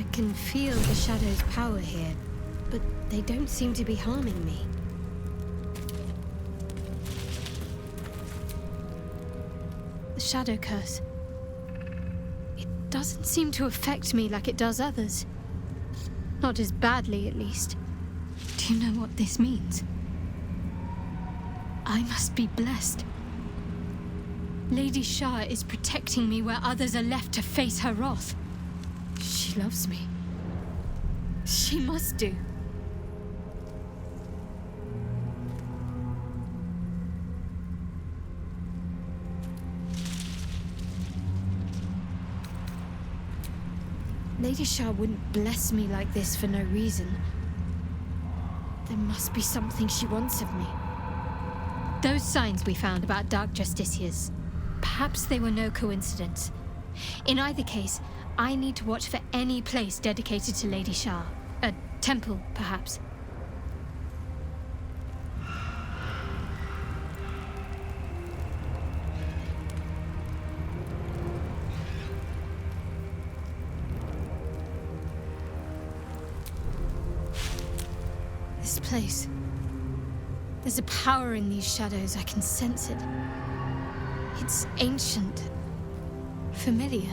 I can feel the shadow's power here, but they don't seem to be harming me. The shadow curse. It doesn't seem to affect me like it does others. Not as badly, at least. Do you know what this means? I must be blessed. Lady Shah is protecting me where others are left to face her wrath. She loves me. She must do. Lady Shah wouldn't bless me like this for no reason. There must be something she wants of me. Those signs we found about Dark Justiciars, perhaps they were no coincidence. In either case, I need to watch for any place dedicated to Lady Shah. A temple, perhaps. This place. There's a power in these shadows, I can sense it. It's ancient. Familiar.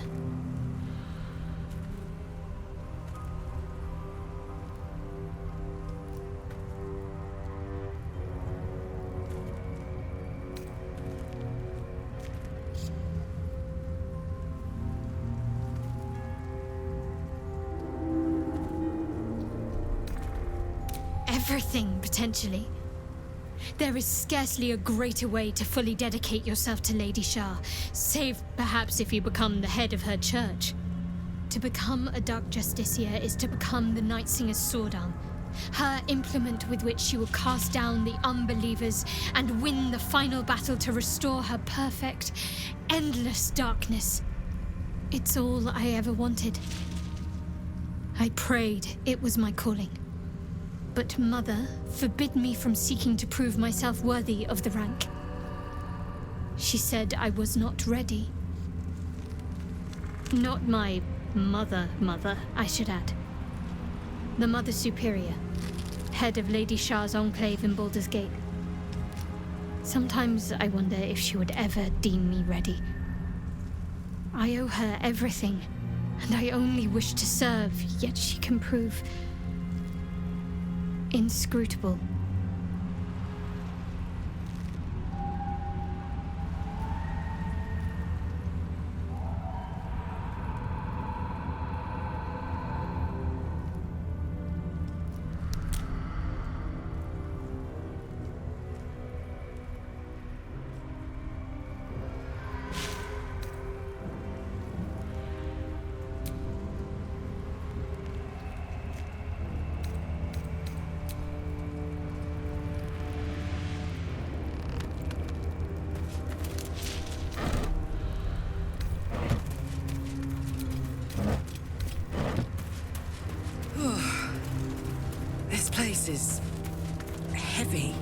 Everything, potentially. There is scarcely a greater way to fully dedicate yourself to Lady Shah, save perhaps if you become the head of her church. To become a Dark Justiciar is to become the Night Singer's sword arm, her implement with which she will cast down the unbelievers and win the final battle to restore her perfect, endless darkness. It's all I ever wanted. I prayed it was my calling. But Mother forbid me from seeking to prove myself worthy of the rank. She said I was not ready. Not my mother, I should add. The Mother Superior, head of Lady Shah's enclave in Baldur's Gate. Sometimes I wonder if she would ever deem me ready. I owe her everything, and I only wish to serve, yet she can prove inscrutable. This place is heavy.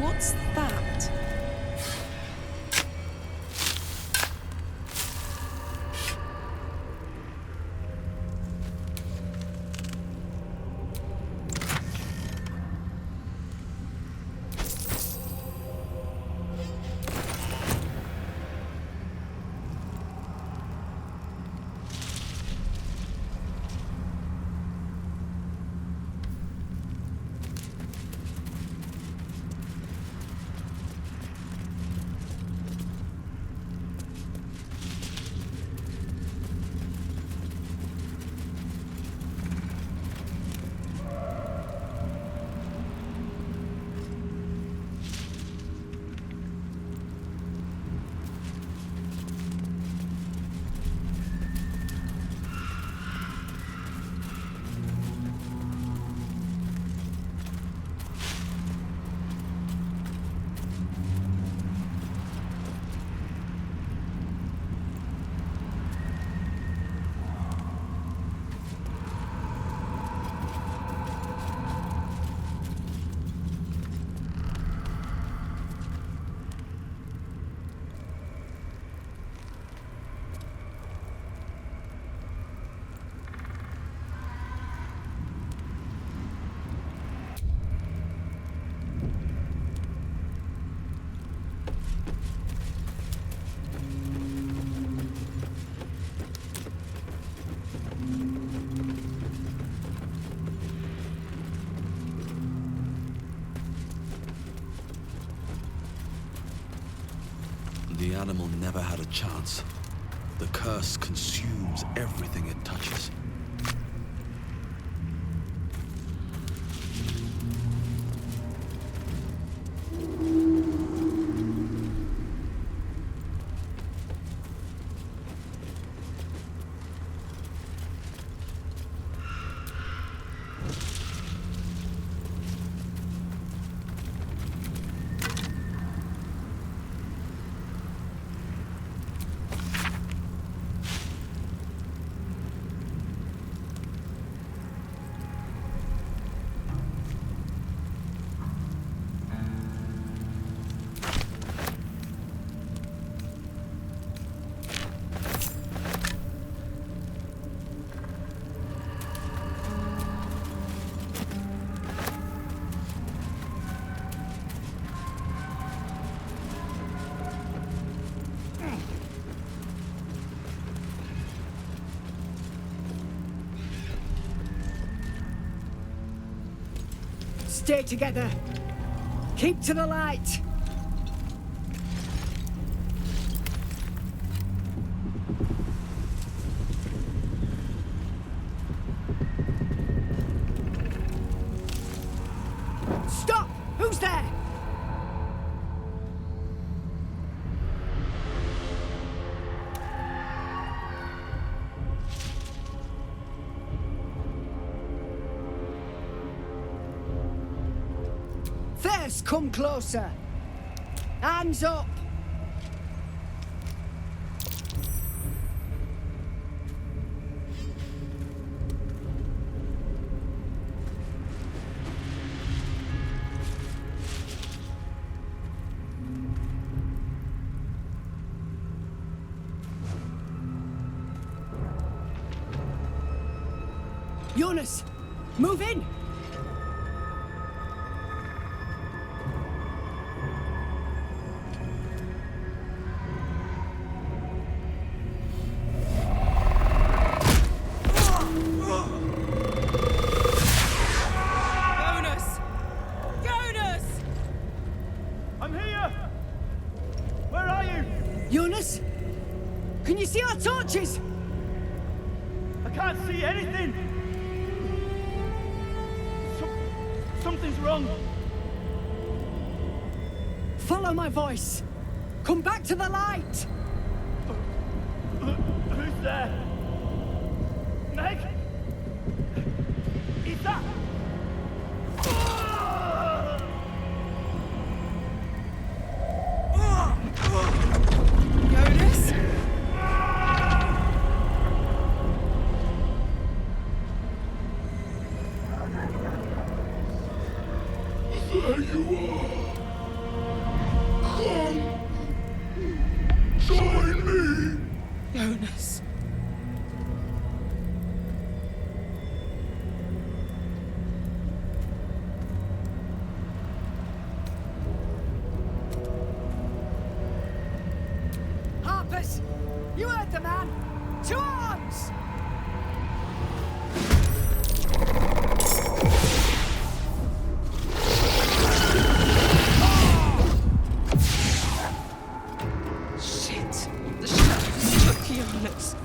What's that? The animal never had a chance. The curse consumes everything it touches. Stay together. Keep to the light. Stop! Who's there? First, come closer. Hands up. Jonas, move in. Jonas? Can you see our torches? I can't see anything! Something's wrong. Follow my voice. Come back to the light. Who's there? Meg? Is that... Jonas? There you are. Come. Join me. Jonas. Harpers! You heard the man! To arms! Shit! The shadows took Jonas.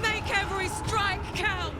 Make every strike count!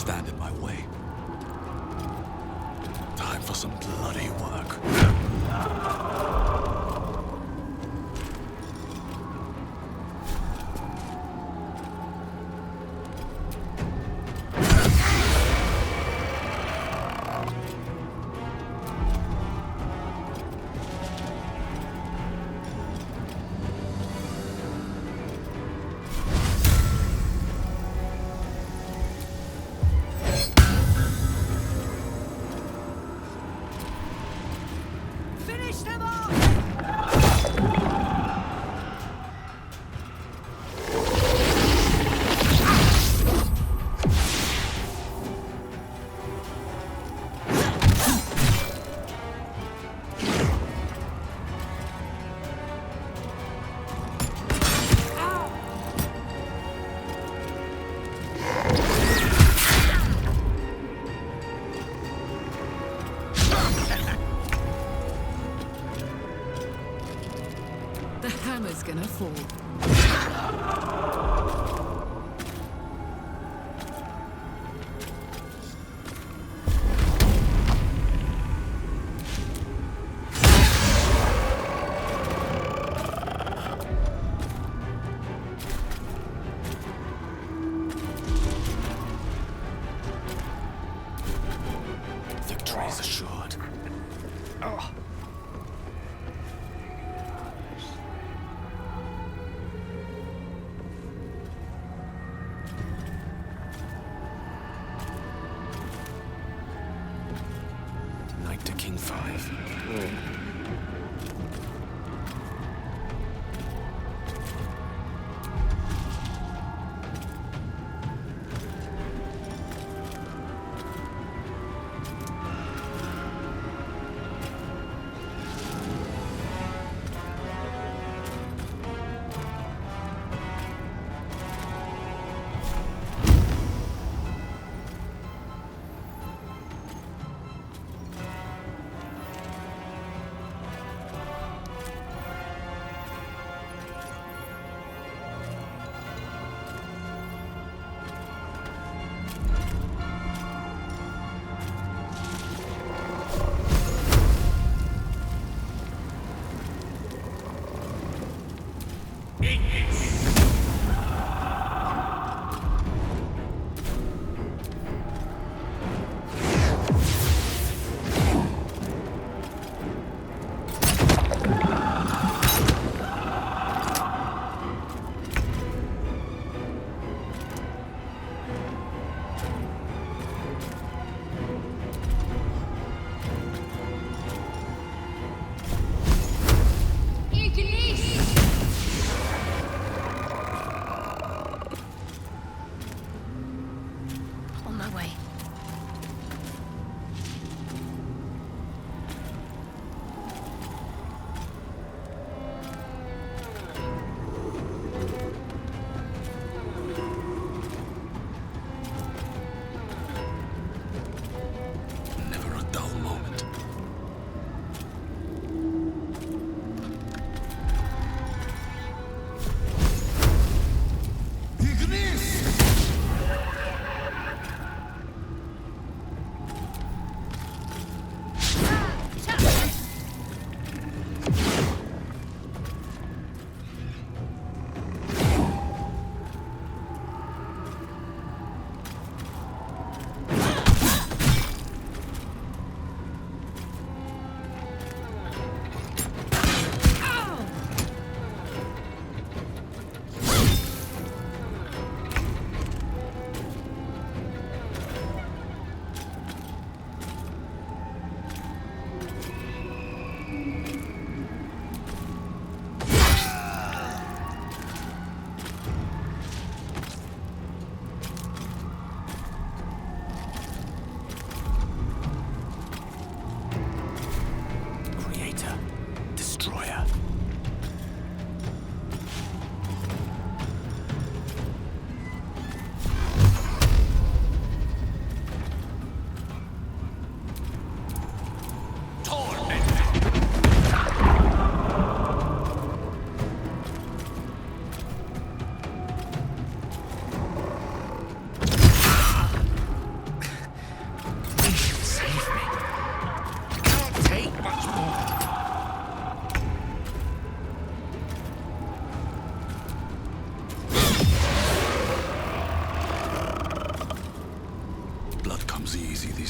stand in my way. Time for some bloody work. The hammer's gonna fall. Victory is assured. Knight to King 5.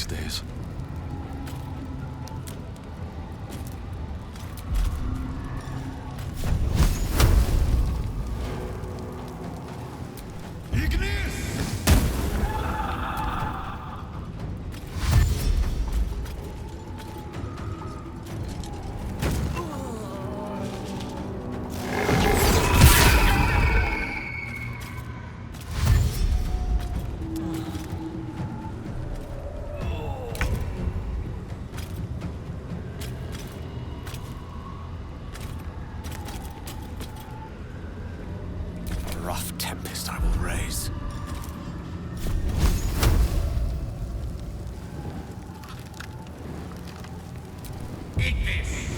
these days. Rough tempest I will raise. Eat this!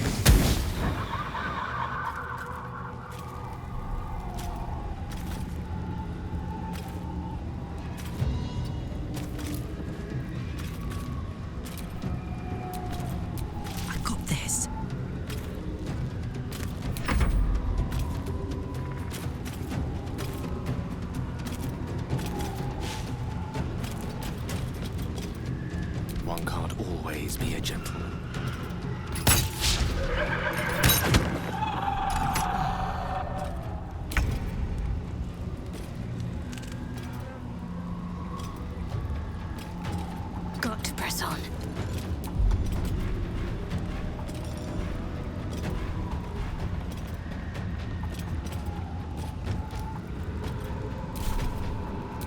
I got this. One can't always be a gentleman. Got to press on.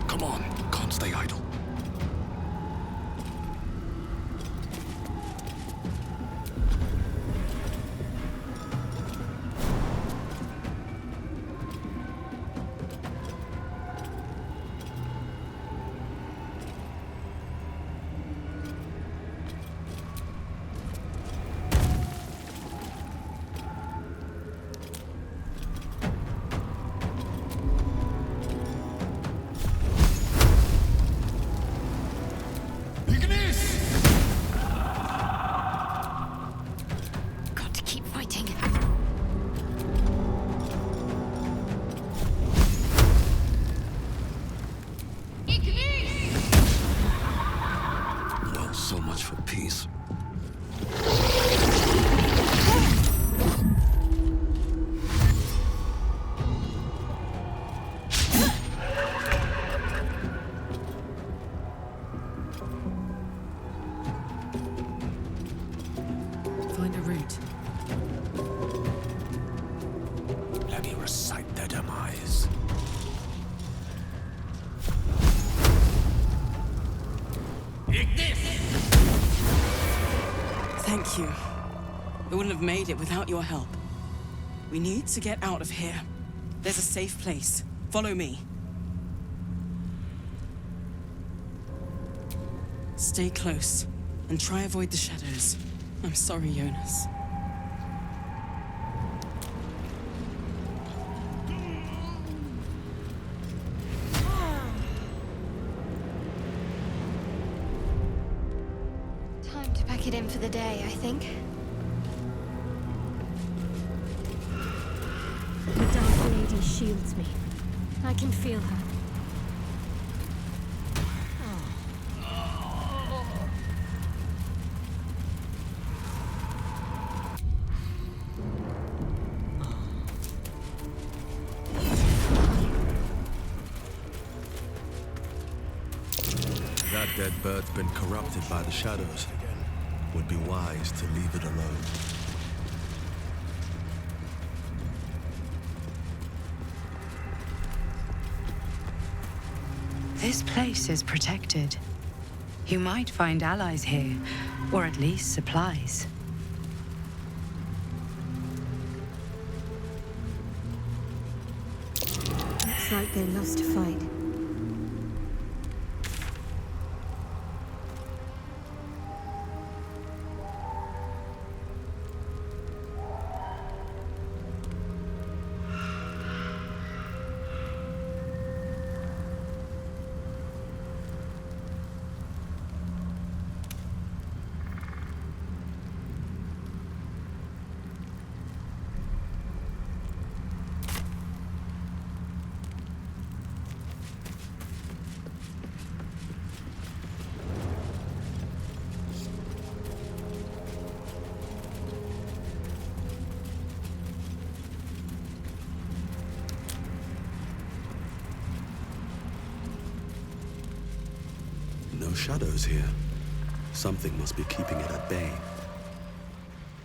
Come on, can't stay idle. Got to keep fighting. Well, so much for peace. Find a route. Let me recite their demise. Thank you. We wouldn't have made it without your help. We need to get out of here. There's a safe place. Follow me. Stay close and try avoid the shadows. I'm sorry, Jonas. Time to pack it in for the day, I think. The Dark Lady shields me. I can feel her. That dead bird's been corrupted by the shadows. Would be wise to leave it alone. This place is protected. You might find allies here, or at least supplies. Looks like they lost a fight. No shadows here. Something must be keeping it at bay.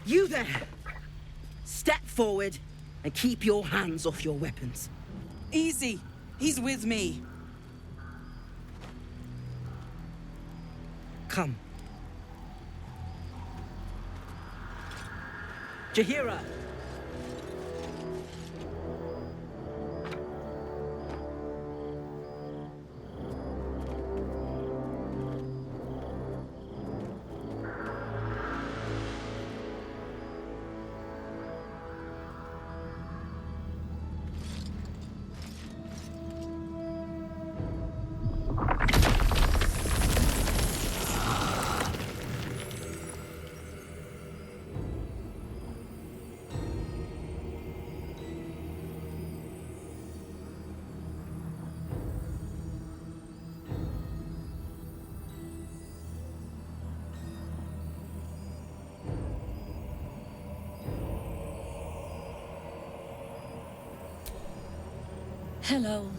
You there! Step forward and keep your hands off your weapons. Easy. He's with me. Come. Jahira! Hello.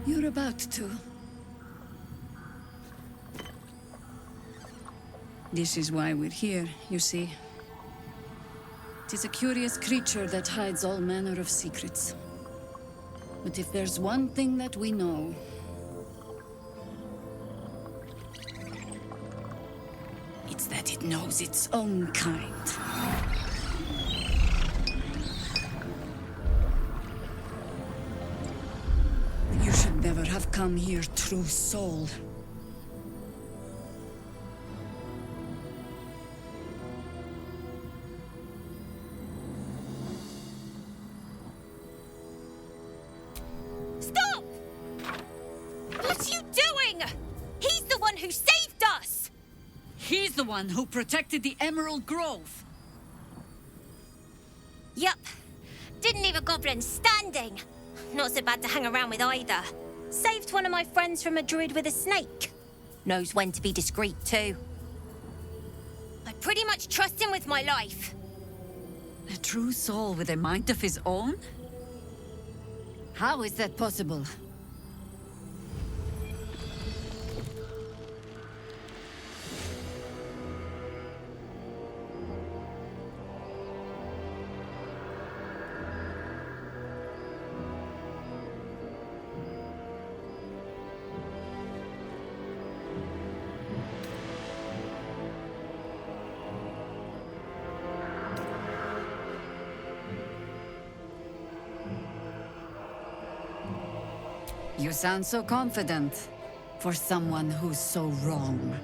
You're about to. This is why we're here, you see. It is a curious creature that hides all manner of secrets. But if there's one thing that we know, it's that it knows its own kind. You should never have come here, true soul. Who protected the Emerald Grove? Yup. Didn't leave a goblin standing. Not so bad to hang around with either. Saved one of my friends from a druid with a snake. Knows when to be discreet too. I pretty much trust him with my life. A true soul with a mind of his own? How is that possible? You sound so confident for someone who's so wrong.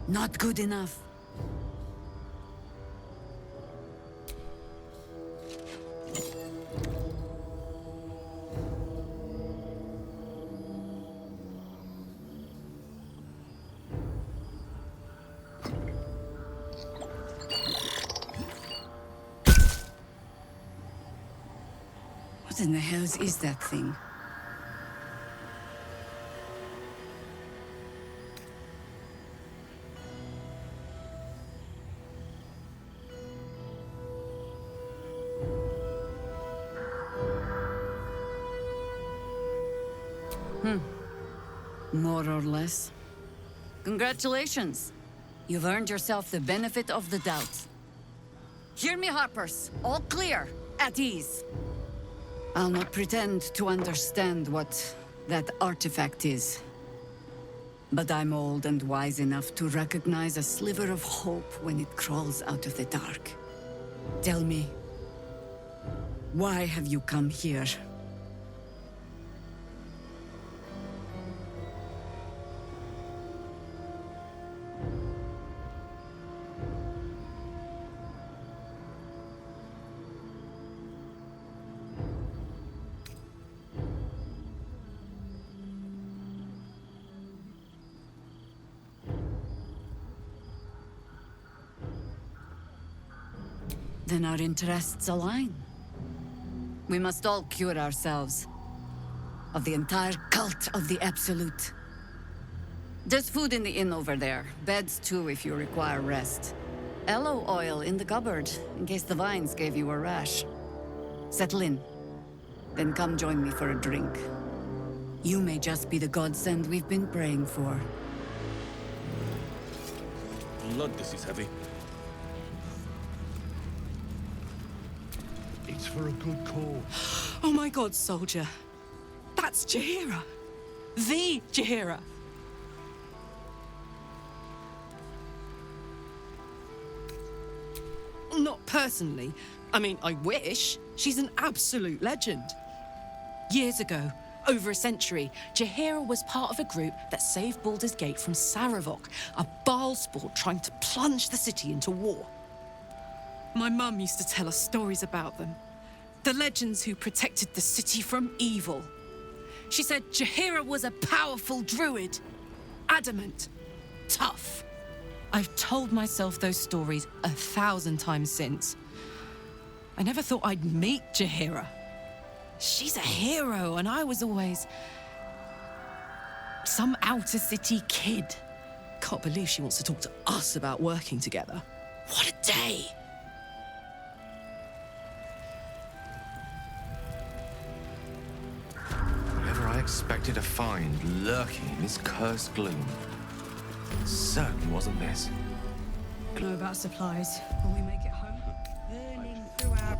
Not good enough. What in the hells is that thing? More or less. Congratulations. You've earned yourself the benefit of the doubt. Hear me, Harpers. All clear. At ease. I'll not pretend to understand what that artifact is. But I'm old and wise enough to recognize a sliver of hope when it crawls out of the dark. Tell me, why have you come here? Then our interests align. We must all cure ourselves of the entire cult of the absolute. There's food in the inn over there. Beds too if you require rest. Aloe oil in the cupboard, in case the vines gave you a rash. Settle in. Then come join me for a drink. You may just be the godsend we've been praying for. Blood, this is heavy. It's for a good cause. Oh my god, soldier. That's Jaheira. The Jaheira. Not personally. I mean, I wish. She's an absolute legend. Years ago, over a century, Jaheira was part of a group that saved Baldur's Gate from Saravok, a Baalsport trying to plunge the city into war. My mum used to tell us stories about them. The legends who protected the city from evil. She said Jaheira was a powerful druid. Adamant. Tough. I've told myself those stories 1,000 times since. I never thought I'd meet Jaheira. She's a hero, and I was always some outer city kid. Can't believe she wants to talk to us about working together. What a day! Whatever I expected to find lurking in this cursed gloom, it certainly wasn't this. Know about supplies when we make it home? Burning through our...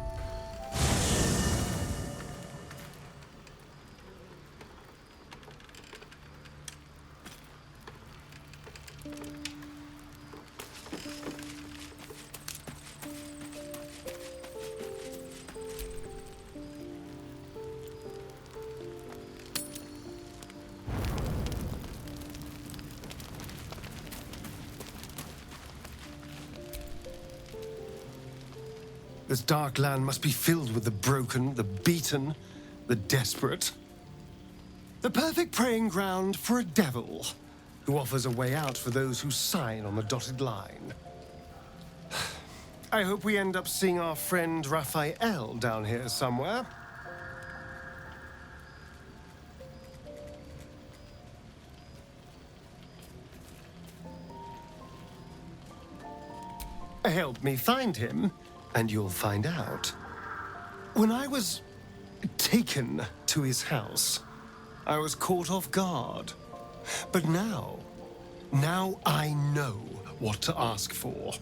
This dark land must be filled with the broken, the beaten, the desperate. The perfect preying ground for a devil who offers a way out for those who sign on the dotted line. I hope we end up seeing our friend Raphael down here somewhere. Help me find him, and you'll find out. When I was taken to his house, I was caught off guard. But now I know what to ask for.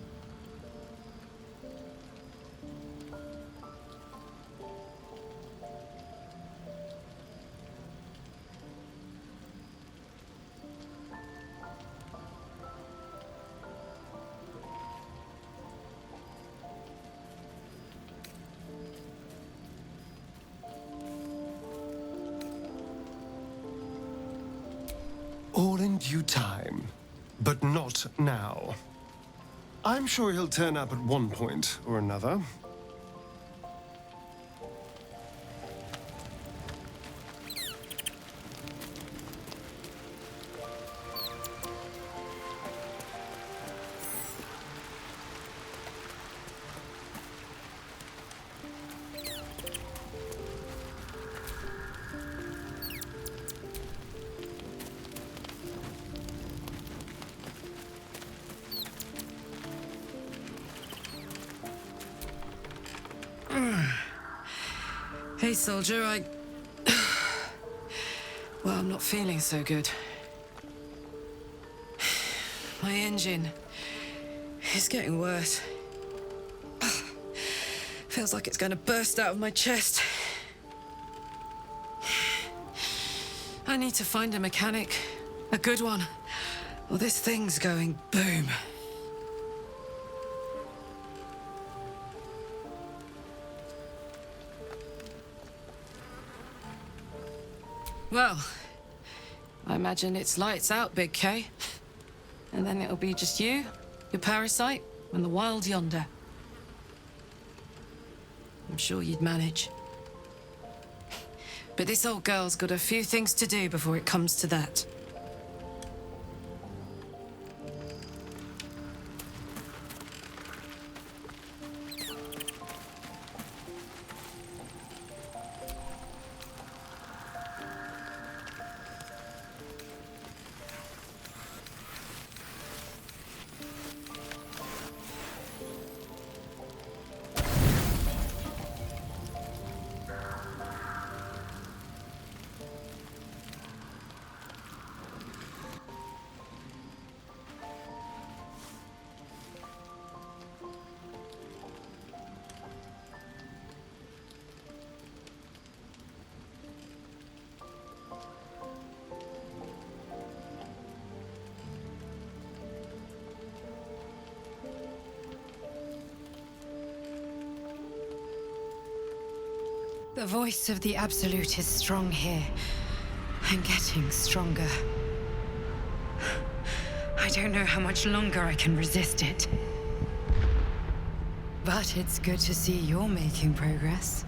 All in due time, but not now. I'm sure he'll turn up at one point or another. Hey, soldier, well, I'm not feeling so good. My engine is getting worse. Feels like it's going to burst out of my chest. I need to find a mechanic, a good one, or this thing's going boom. Well, I imagine it's lights out, Big K. And then it'll be just you, your parasite, and the wild yonder. I'm sure you'd manage. But this old girl's got a few things to do before it comes to that. The voice of the Absolute is strong here, and getting stronger. I don't know how much longer I can resist it. But it's good to see you're making progress.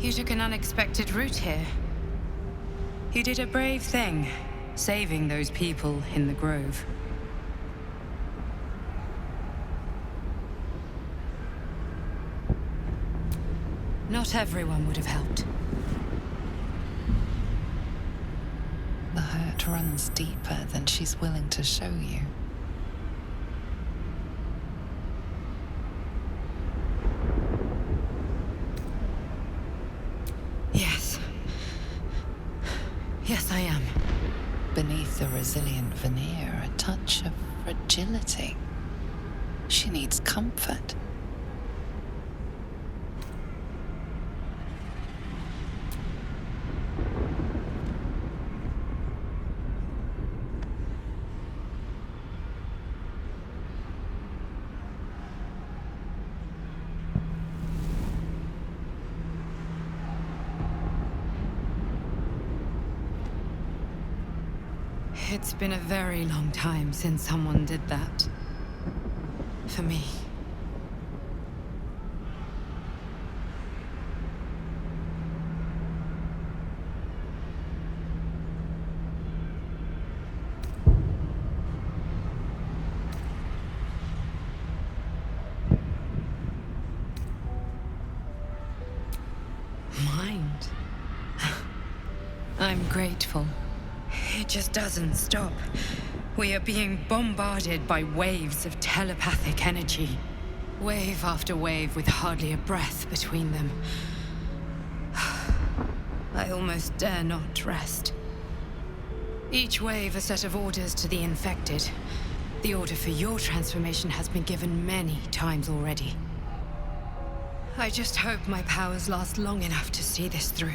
You took an unexpected route here. You did a brave thing, saving those people in the grove. Not everyone would have helped. The hurt runs deeper than she's willing to show you. Yes. Yes, I am. Beneath the resilient veneer, a touch of fragility. She needs comfort. It's been a very long time since someone did that. For me. Mind. I'm grateful. It just doesn't stop. We are being bombarded by waves of telepathic energy. Wave after wave with hardly a breath between them. I almost dare not rest. Each wave a set of orders to the infected. The order for your transformation has been given many times already. I just hope my powers last long enough to see this through.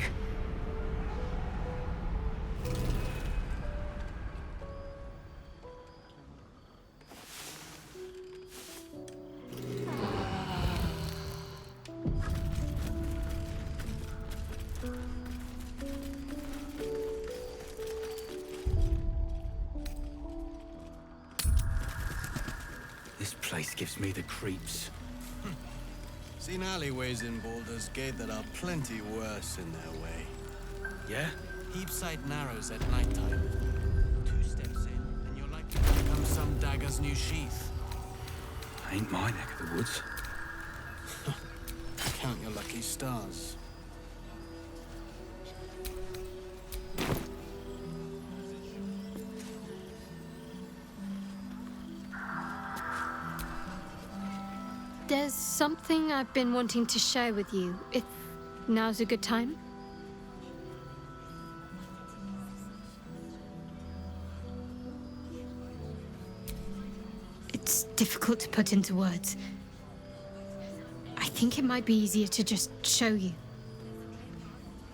This place gives me the creeps. Seen alleyways in Baldur's Gate that are plenty worse in their way. Yeah? Heapside narrows at nighttime. 2 steps in, and you're likely to become some dagger's new sheath. Ain't my neck of the woods. Count your lucky stars. There's something I've been wanting to share with you, if now's a good time. It's difficult to put into words. I think it might be easier to just show you.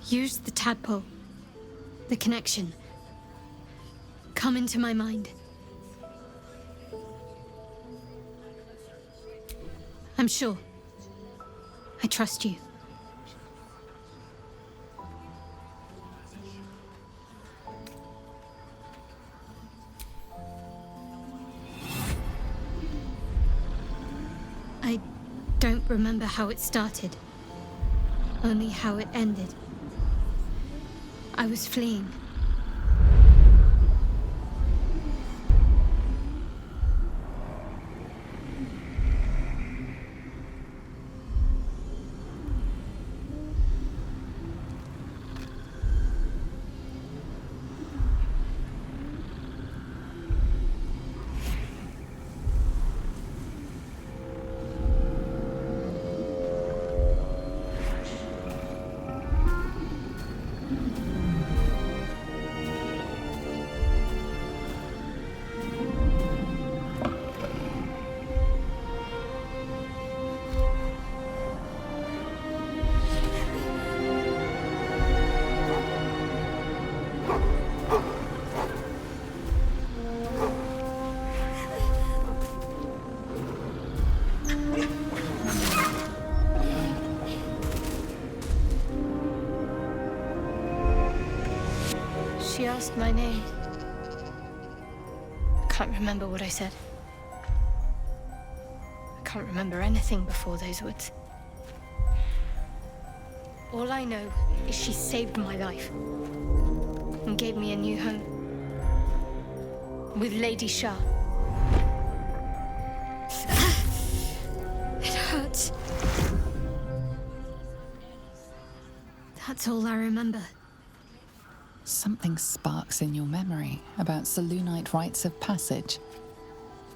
Use the tadpole, the connection. Come into my mind. I'm sure. I trust you. I don't remember how it started, only how it ended. I was fleeing. asked my name. I can't remember what I said. I can't remember anything before those words. All I know is she saved my life and gave me a new home with Lady Shah. It hurts. That's all I remember. Something sparks in your memory about Selûnite rites of passage.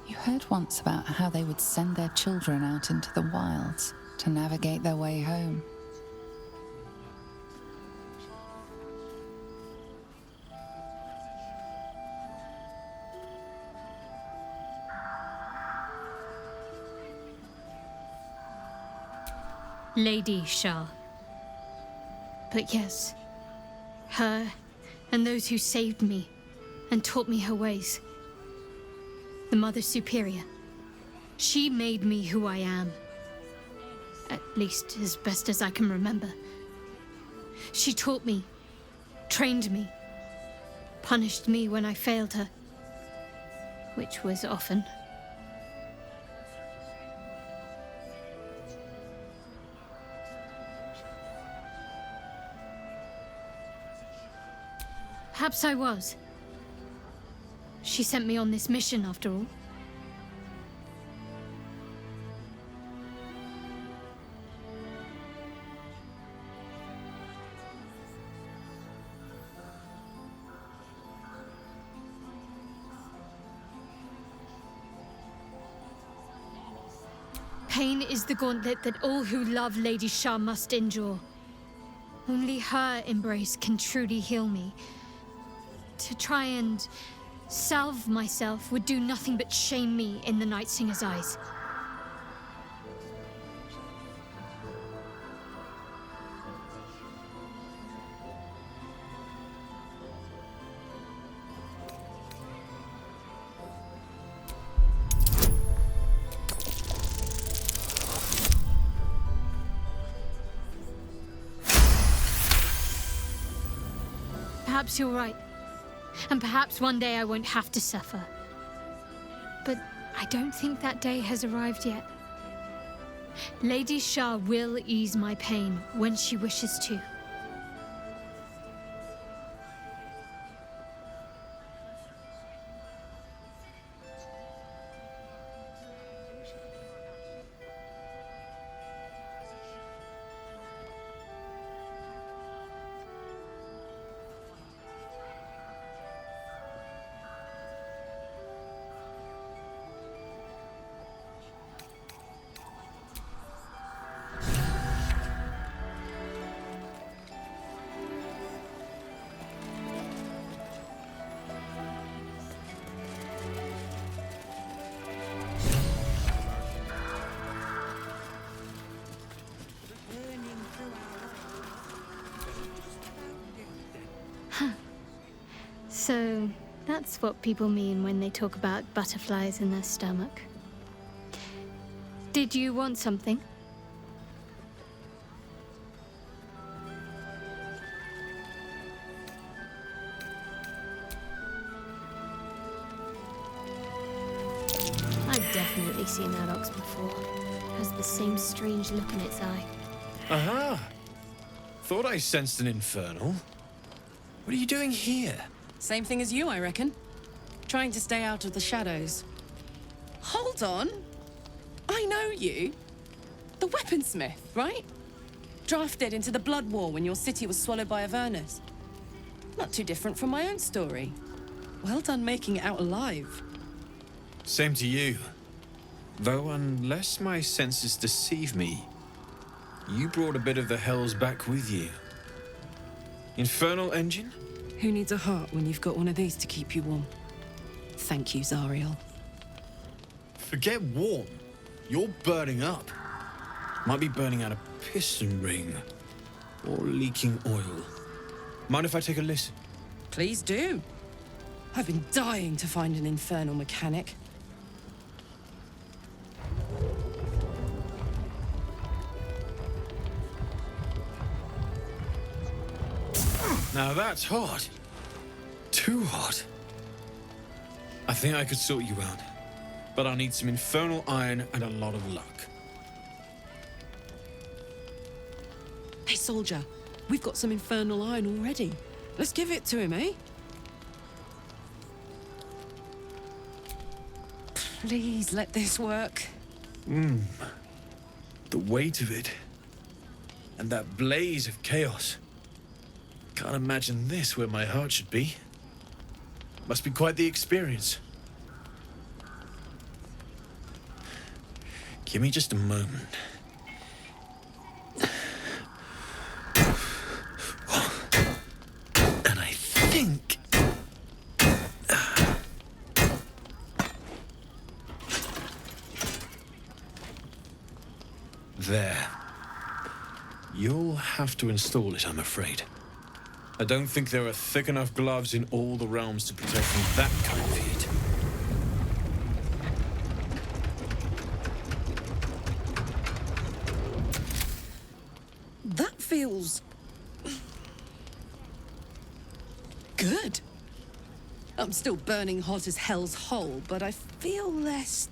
You heard once about how they would send their children out into the wilds to navigate their way home. Lady Shah. But yes, her and those who saved me and taught me her ways. The Mother Superior. She made me who I am. At least as best as I can remember. She taught me, trained me, punished me when I failed her, which was often. Perhaps I was. She sent me on this mission, after all. Pain is the gauntlet that all who love Lady Shah must endure. Only her embrace can truly heal me. To try and salve myself would do nothing but shame me in the Night Singer's eyes. Perhaps you're right. And perhaps one day I won't have to suffer. But I don't think that day has arrived yet. Lady Shah will ease my pain when she wishes to. So, that's what people mean when they talk about butterflies in their stomach. Did you want something? I've definitely seen that ox before. It has the same strange look in its eye. Aha! Thought I sensed an infernal. What are you doing here? Same thing as you, I reckon. Trying to stay out of the shadows. Hold on. I know you. The weaponsmith, right? Drafted into the Blood War when your city was swallowed by Avernus. Not too different from my own story. Well done making it out alive. Same to you. Though unless my senses deceive me, you brought a bit of the hells back with you. Infernal engine? Who needs a heart when you've got one of these to keep you warm? Thank you, Zariel. Forget warm. You're burning up. Might be burning out a piston ring. Or leaking oil. Mind if I take a listen? Please do. I've been dying to find an infernal mechanic. Now that's hot. Too hot. I think I could sort you out, but I'll need some infernal iron and a lot of luck. Hey, soldier, we've got some infernal iron already. Let's give it to him, eh? Please let this work. The weight of it. And that blaze of chaos. Can't imagine this where my heart should be. Must be quite the experience. Give me just a moment. And I think... There. You'll have to install it, I'm afraid. I don't think there are thick enough gloves in all the realms to protect from that kind of heat. That feels... good. I'm still burning hot as hell's hole, but I feel less...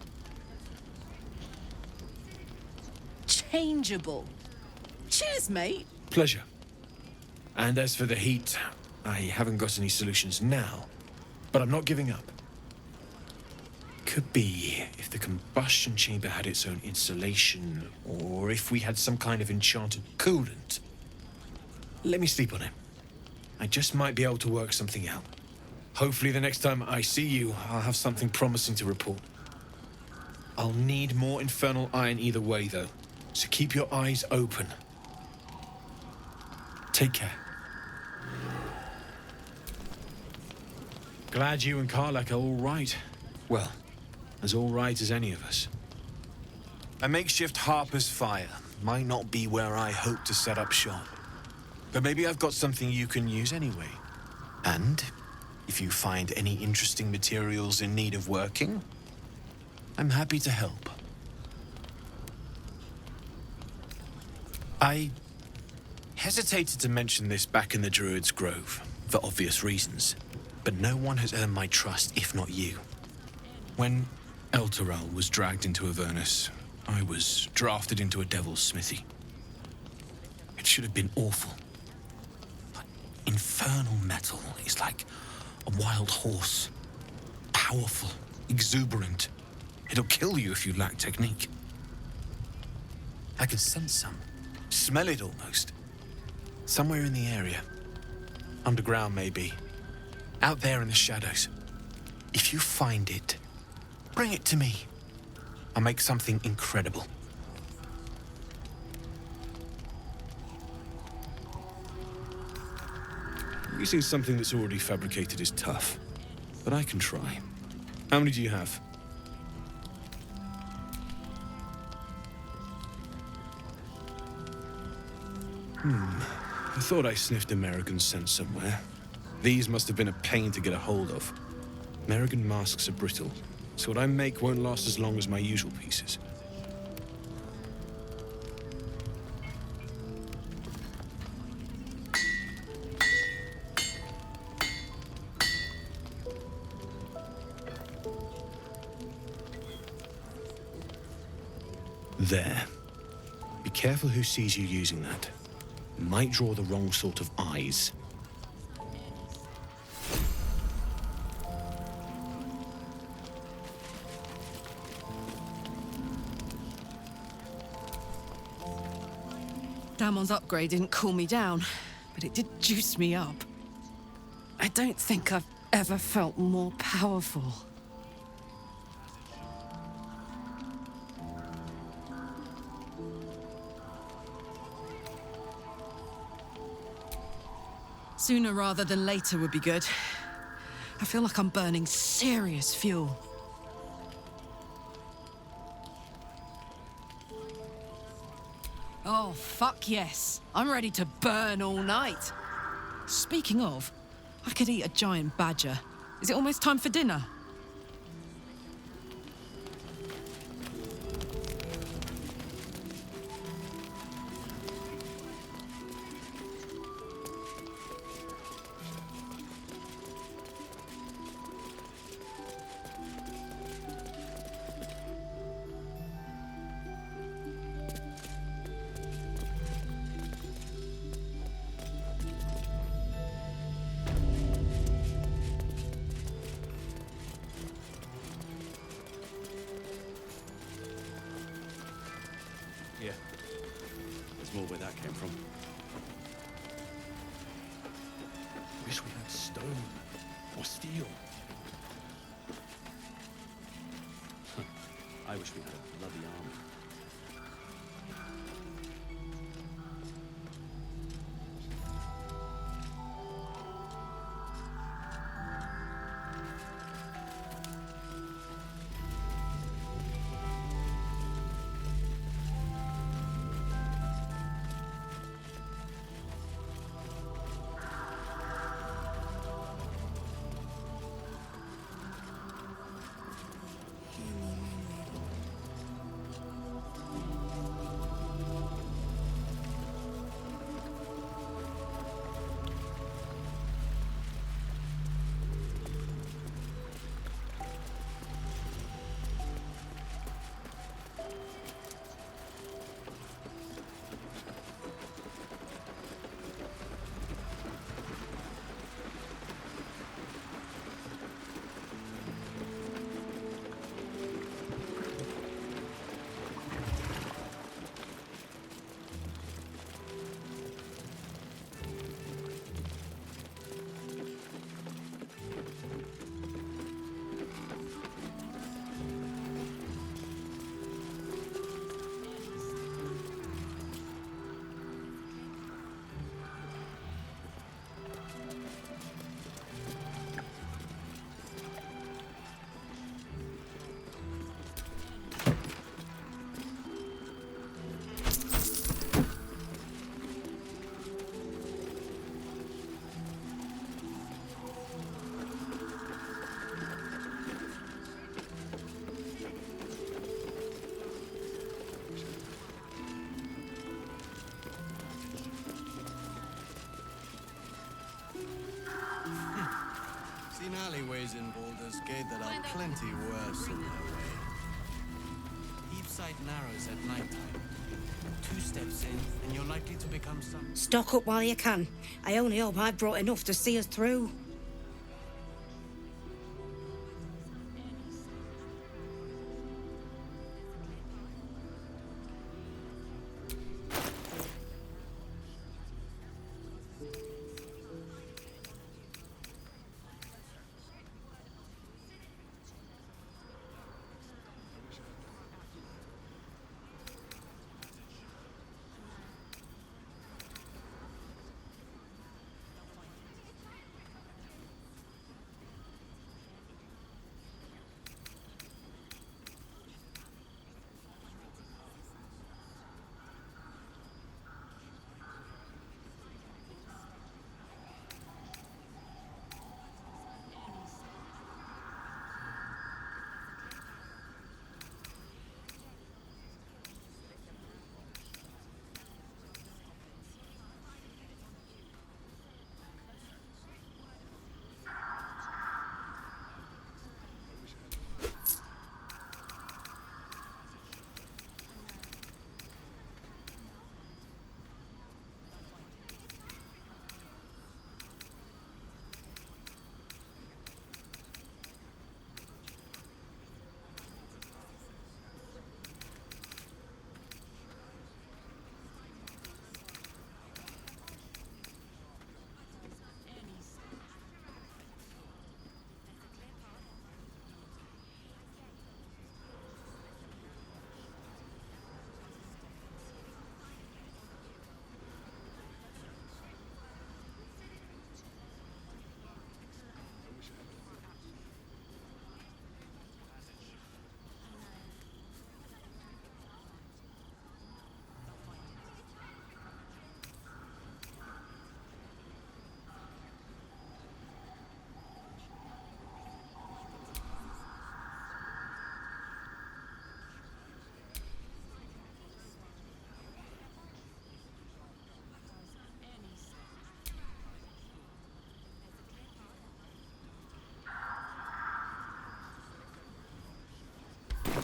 changeable. Cheers, mate. Pleasure. And as for the heat, I haven't got any solutions now, but I'm not giving up. Could be if the combustion chamber had its own insulation, or if we had some kind of enchanted coolant. Let me sleep on it. I just might be able to work something out. Hopefully the next time I see you, I'll have something promising to report. I'll need more infernal iron either way, though, so keep your eyes open. Take care. Glad you and Kulak are all right. Well, as all right as any of us. A makeshift Harper's fire might not be where I hope to set up shop. But maybe I've got something you can use anyway. And if you find any interesting materials in need of working, I'm happy to help. I hesitated to mention this back in the Druid's Grove, for obvious reasons. But no one has earned my trust, if not you. When Elturel was dragged into Avernus, I was drafted into a devil's smithy. It should have been awful. But infernal metal is like a wild horse. Powerful, exuberant. It'll kill you if you lack technique. I can sense some. Smell it almost. Somewhere in the area. Underground, maybe. Out there in the shadows. If you find it, bring it to me. I'll make something incredible. Using something that's already fabricated is tough, but I can try. How many do you have? I thought I sniffed American scent somewhere. These must have been a pain to get a hold of. American masks are brittle, so what I make won't last as long as my usual pieces. There. Be careful who sees you using that. Might draw the wrong sort of eyes. Damon's upgrade didn't cool me down, but it did juice me up. I don't think I've ever felt more powerful. Sooner rather than later would be good. I feel like I'm burning serious fuel. Oh, fuck yes. I'm ready to burn all night. Speaking of, I could eat a giant badger. Is it almost time for dinner? here. There's more where that came from. Wish we had stone or steel. I wish we had a bloody army. Seen alleyways in Baldur's Gate that are plenty worse in their way. Deep sight narrows at nighttime. 2 steps in, and you're likely to become some... Stock up while you can. I only hope I've brought enough to see us through.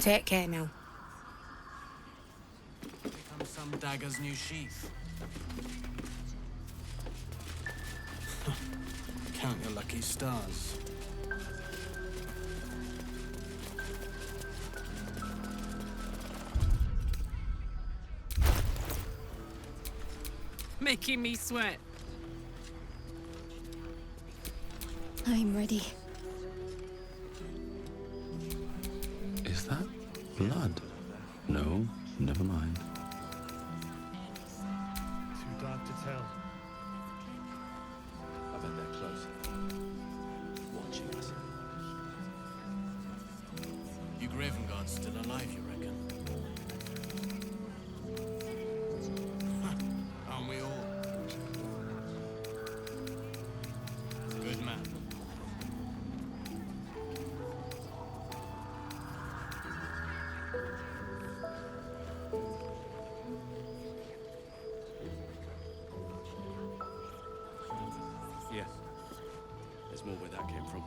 Take care now. Become some dagger's new sheath. Count your lucky stars. making me sweat. I'm ready. Is that blood? No, never mind. Too dark to tell. I bet they're close. Watching us. You Graven Guards still alive, you reckon? Aren't we all? Good man. Yeah. There's more where that came from.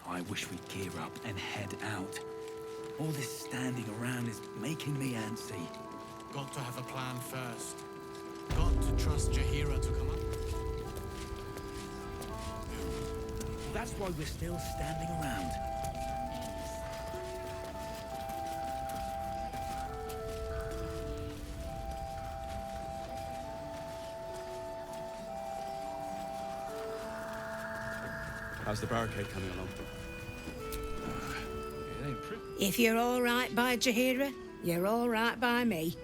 I wish we'd gear up and head out. All this standing around is making me antsy. Got to have a plan first. Got to trust Jaheira to come up. That's why we're still standing around. How's the barricade coming along? If you're all right by Jaheira, You're all right by me.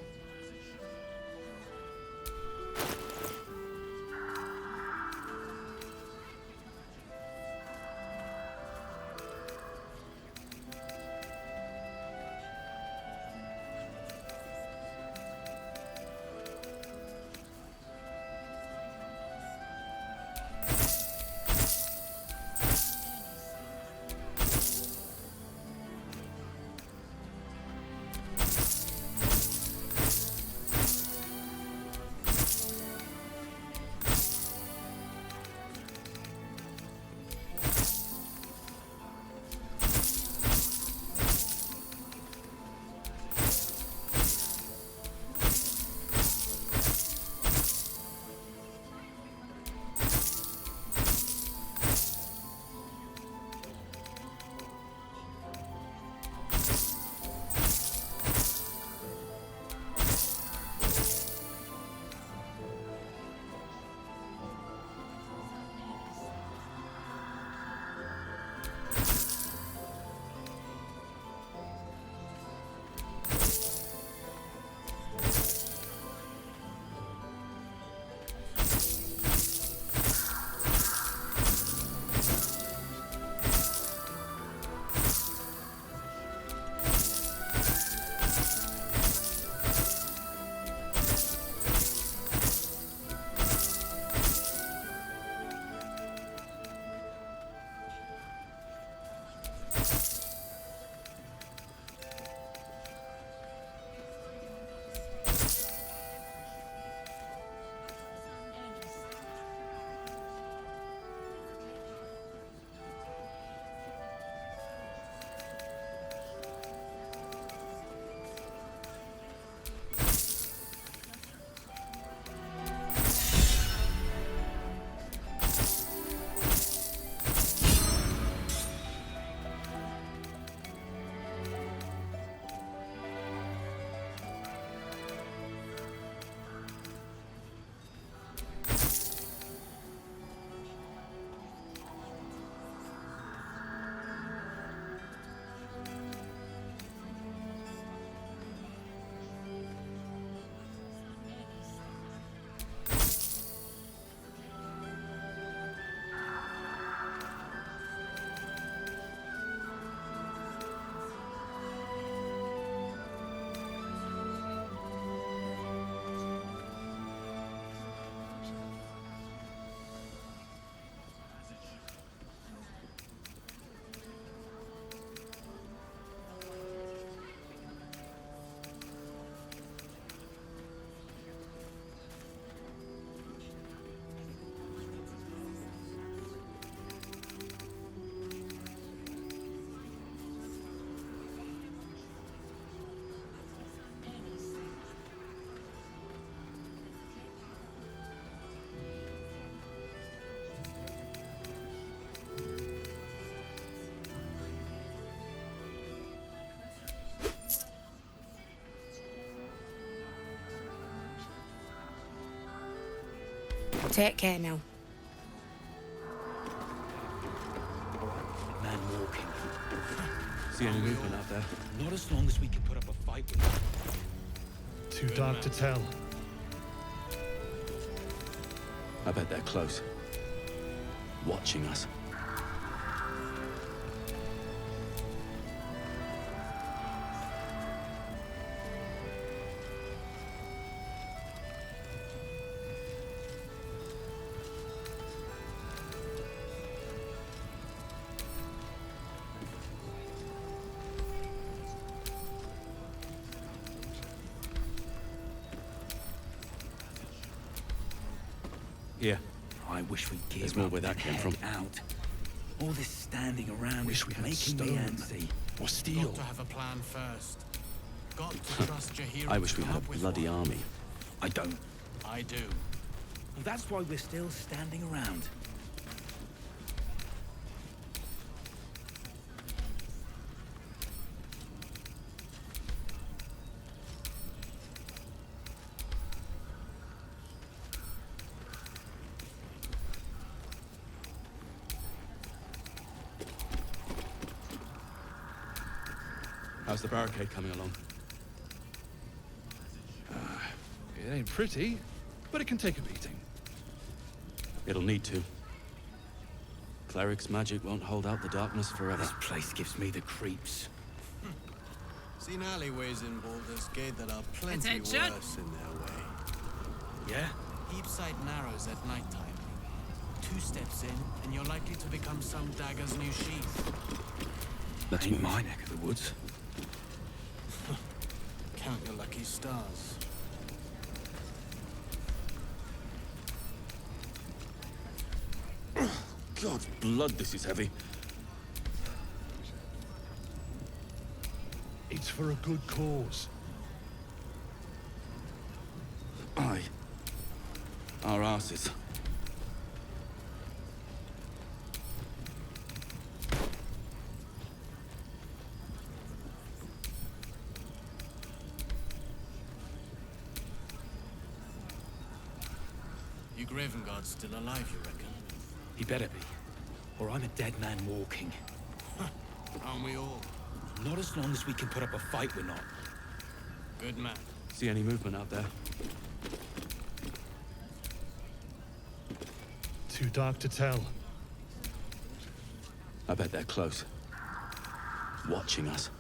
Take care now. Man walking. See any movement out there? Not as long as we can put up a fight with them. Too dark to tell. I bet they're close. Watching us. Here. I wish we'd give There's more where that came from. Out. All this standing around Wish is we had making me stone antsy. or steel. Got to have a plan first. Got to trust Jahira. I wish we to had help a with bloody one. army. I don't. I do. Well, that's why we're still standing around. How's the barricade coming along? It ain't pretty, but it can take a beating. It'll need to. Cleric's magic won't hold out the darkness forever. This place gives me the creeps. Seen alleyways in Baldur's Gate that are plenty Attention. worse in their way. Yeah? Heapside narrows at nighttime. 2 steps in, and you're likely to become some dagger's new sheath. That ain't my neck of the woods. Count your lucky stars. God's blood, this is heavy. It's for a good cause. Aye. Our asses. You Graven Guard's still alive, you reckon? He better be, or I'm a dead man walking. Aren't we all? Not as long as we can put up a fight, we're not. Good man. See any movement out there? Too dark to tell. I bet they're close. Watching us.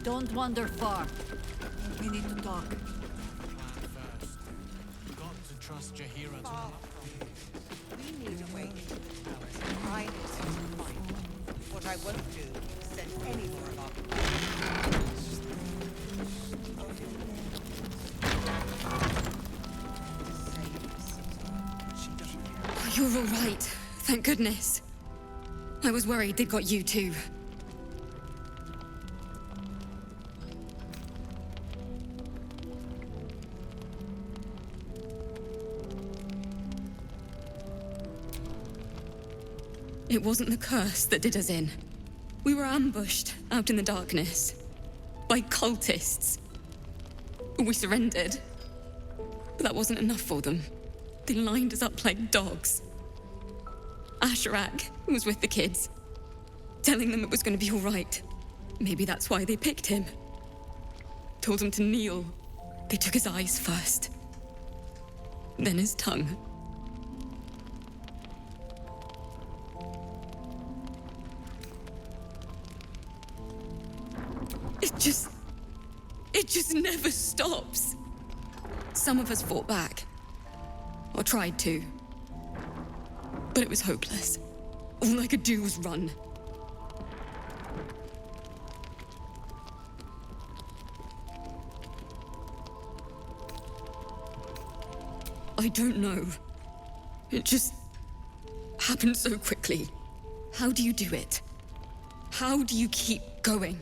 Don't wander far. We need to talk. Plan first. Got to trust Jaheira to... We need a way into the palace. I need to find it. What I won't do is send any more of our... You're all right. Thank goodness. I was worried they'd got you too. It wasn't the curse that did us in. We were ambushed out in the darkness by cultists. We surrendered, but that wasn't enough for them. They lined us up like dogs. Asherak was with the kids, telling them it was going to be all right. Maybe that's why they picked him. Told him to kneel. They took his eyes first, then his tongue. It just never stops. Some of us fought back, or tried to, but it was hopeless. All I could do was run. I don't know. It just happened so quickly. How do you do it? How do you keep going?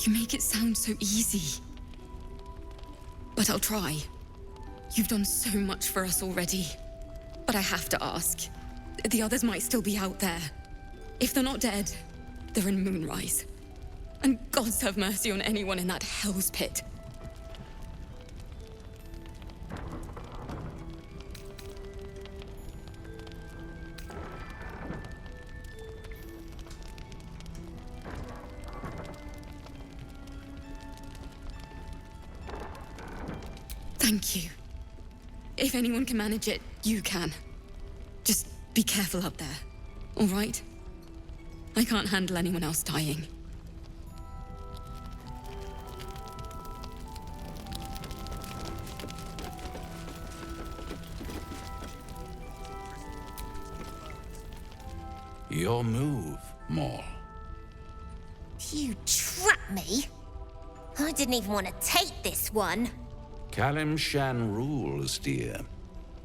You make it sound so easy. But I'll try. You've done so much for us already. But I have to ask. The others might still be out there. If they're not dead, they're in Moonrise. And gods have mercy on anyone in that hell's pit. Thank you. If anyone can manage it, you can. Just be careful up there, all right? I can't handle anyone else dying. Your move, Maul. You trapped me? I didn't even want to take this one. Kalim Shan rules, dear.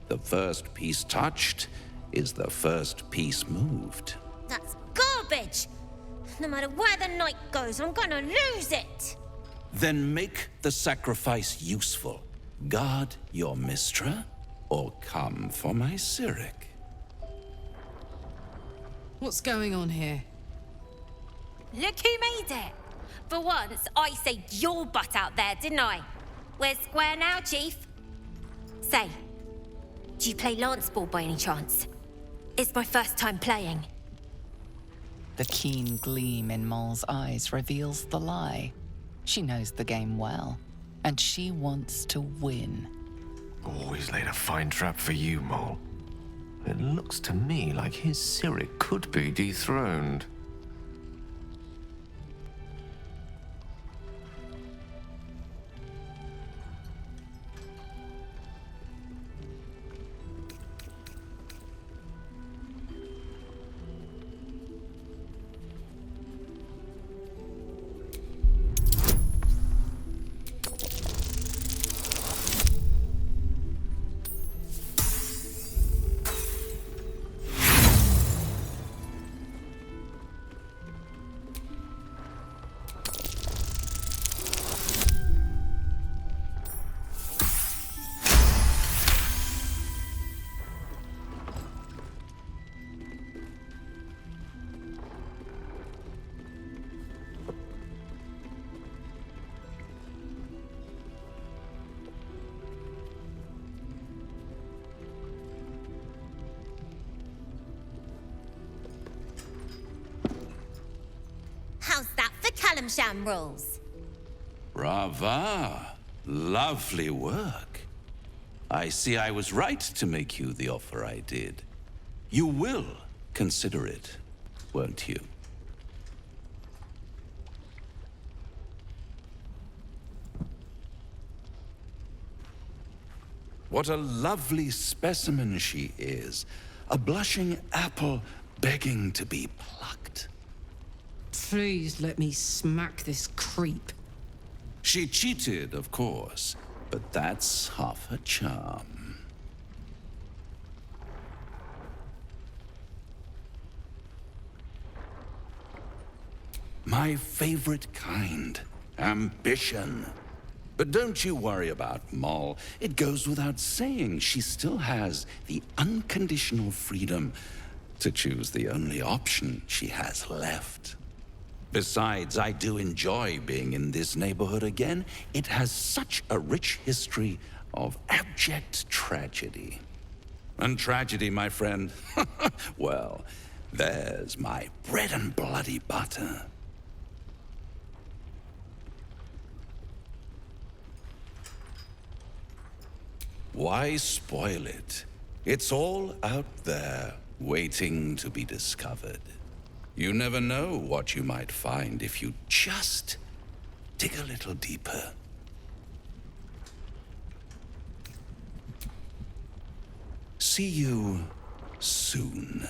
The first piece touched, is the first piece moved. That's garbage! No matter where the night goes, I'm gonna lose it! Then make the sacrifice useful. Guard your Mistra, or come for my Cyric. What's going on here? Look who made it! For once, I saved your butt out there, didn't I? We're square now, Chief. Say, do you play lance ball by any chance? It's my first time playing. The keen gleam in Moll's eyes reveals the lie. She knows the game well, and she wants to win. Always laid a fine trap for you, Moll. It looks to me like his Cyric could be dethroned. How's that for Kalimsham rules? Brava! Lovely work. I see I was right to make you the offer I did. You will consider it, won't you? What a lovely specimen she is. A blushing apple begging to be plucked. Please let me smack this creep. She cheated, of course, but that's half her charm. My favorite kind, ambition. But don't you worry about Moll. It goes without saying she still has the unconditional freedom to choose the only option she has left. Besides, I do enjoy being in this neighborhood again. It has such a rich history of abject tragedy. And tragedy, my friend, well, there's my bread and bloody butter. Why spoil it? It's all out there, waiting to be discovered. You never know what you might find if you just dig a little deeper. See you soon.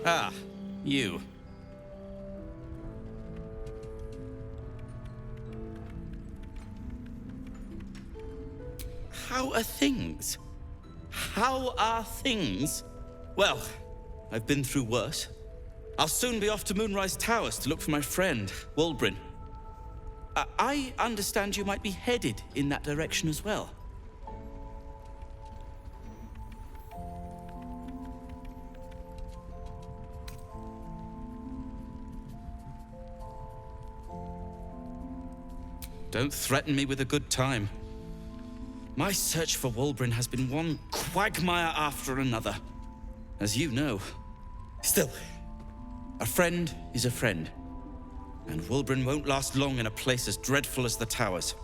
Ah, you. How are things? how are things? Well, I've been through worse. I'll soon be off to Moonrise Towers to look for my friend, Wulbrin. I understand you might be headed in that direction as well. Don't threaten me with a good time. My search for Wulbrin has been one quagmire after another, as you know. Still, a friend is a friend, and Wulbrin won't last long in a place as dreadful as the Towers.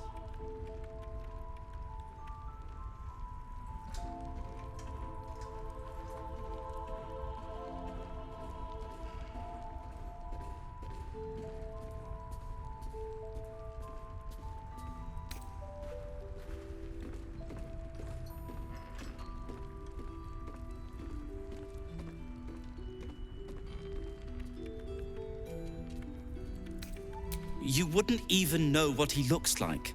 You wouldn't even know what he looks like.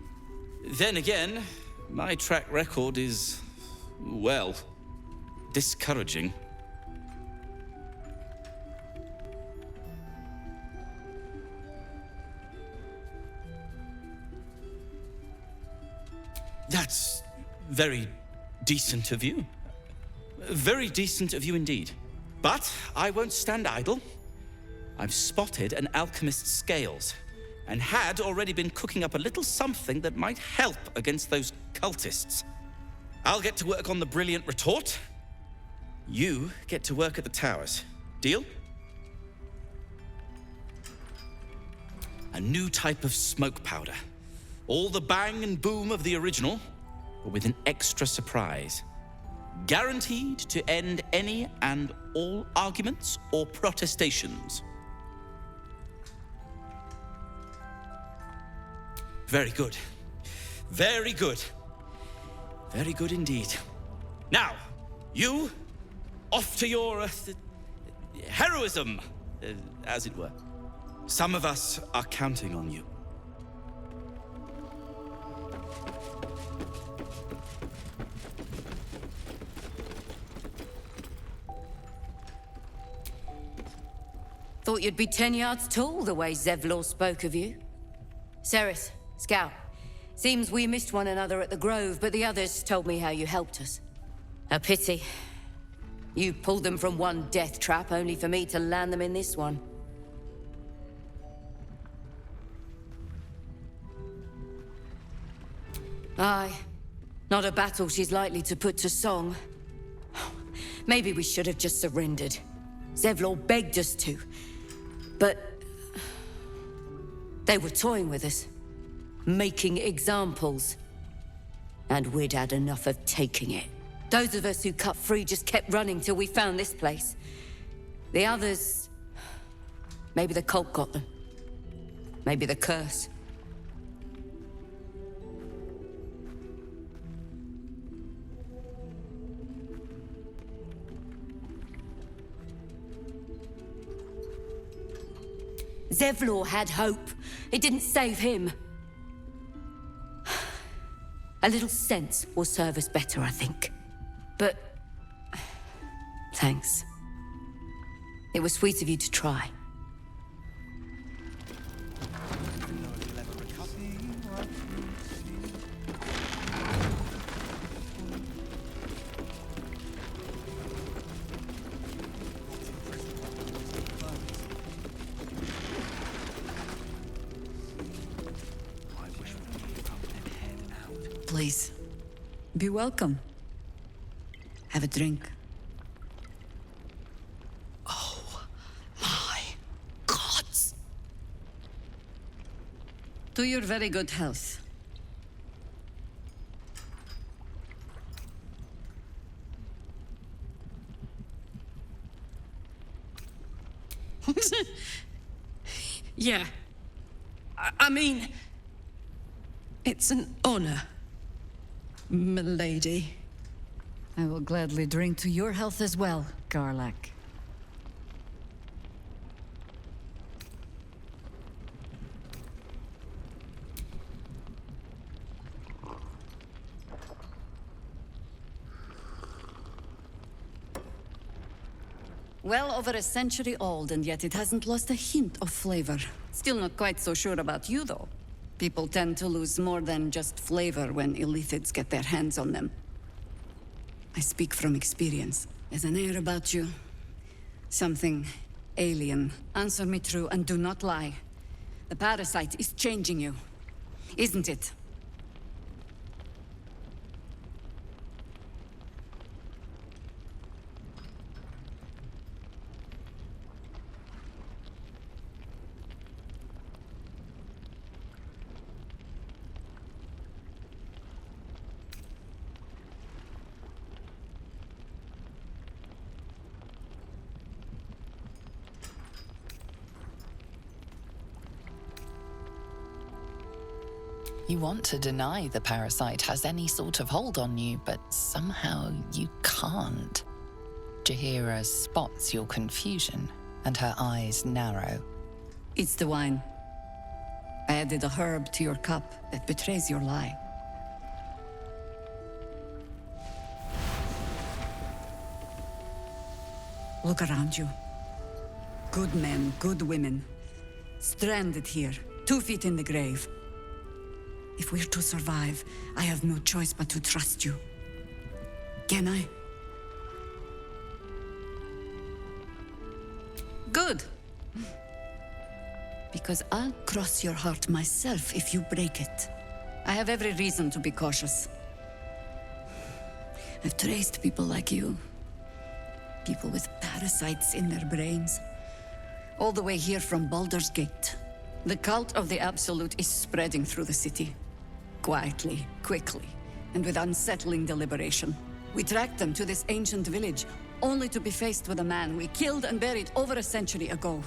Then again, my track record is, well, discouraging. That's very decent of you. Very decent of you indeed. But I won't stand idle. I've spotted an alchemist's scales, and had already been cooking up a little something that might help against those cultists. I'll get to work on the brilliant retort. You get to work at the Towers. Deal? A new type of smoke powder. All the bang and boom of the original, but with an extra surprise. Guaranteed to end any and all arguments or protestations. Very good. Very good. Very good indeed. Now, you, off to your heroism, as it were. Some of us are counting on you. Thought you'd be 10 yards tall the way Zevlor spoke of you. Ceres, Scout. Seems we missed one another at the Grove, but the others told me how you helped us. A pity. You pulled them from one death trap, only for me to land them in this one. Aye. Not a battle she's likely to put to song. Maybe we should have just surrendered. Zevlor begged us to. But they were toying with us, making examples. And we'd had enough of taking it. Those of us who cut free just kept running till we found this place. The others... maybe the cult got them. Maybe the curse. Zevlor had hope. It didn't save him. A little sense will serve us better, I think. But... thanks. It was sweet of you to try. Please, be welcome. Have a drink. Oh, my gods! To your very good health. Yeah. I mean... it's an honor, milady. I will gladly drink to your health as well, Garlak. Well over a century old, and yet it hasn't lost a hint of flavor. Still not quite so sure about you, though. People tend to lose more than just flavor when illithids get their hands on them. I speak from experience. There's an air about you. Something alien. Answer me true and do not lie. The parasite is changing you, isn't it? You want to deny the parasite has any sort of hold on you, but somehow you can't. Jaheira spots your confusion, and her eyes narrow. It's the wine. I added a herb to your cup that betrays your lie. Look around you. Good men, good women. Stranded here, 2 feet in the grave. If we're to survive, I have no choice but to trust you. Can I? Good. Because I'll cross your heart myself if you break it. I have every reason to be cautious. I've traced people like you. People with parasites in their brains. All the way here from Baldur's Gate. The cult of the Absolute is spreading through the city. Quietly, quickly, and with unsettling deliberation. We tracked them to this ancient village, only to be faced with a man we killed and buried over a century ago.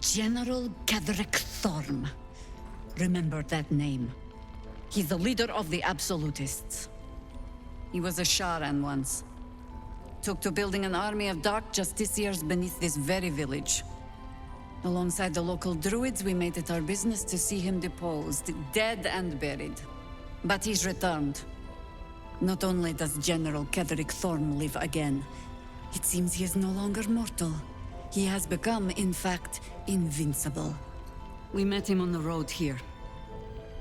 General Ketheric Thorm. Remember that name. He's the leader of the Absolutists. He was a Sharan once. Took to building an army of dark justiciars beneath this very village. Alongside the local druids, we made it our business to see him deposed, dead and buried. But he's returned. Not only does General Ketheric Thorm live again, it seems he is no longer mortal. He has become, in fact, invincible. We met him on the road here,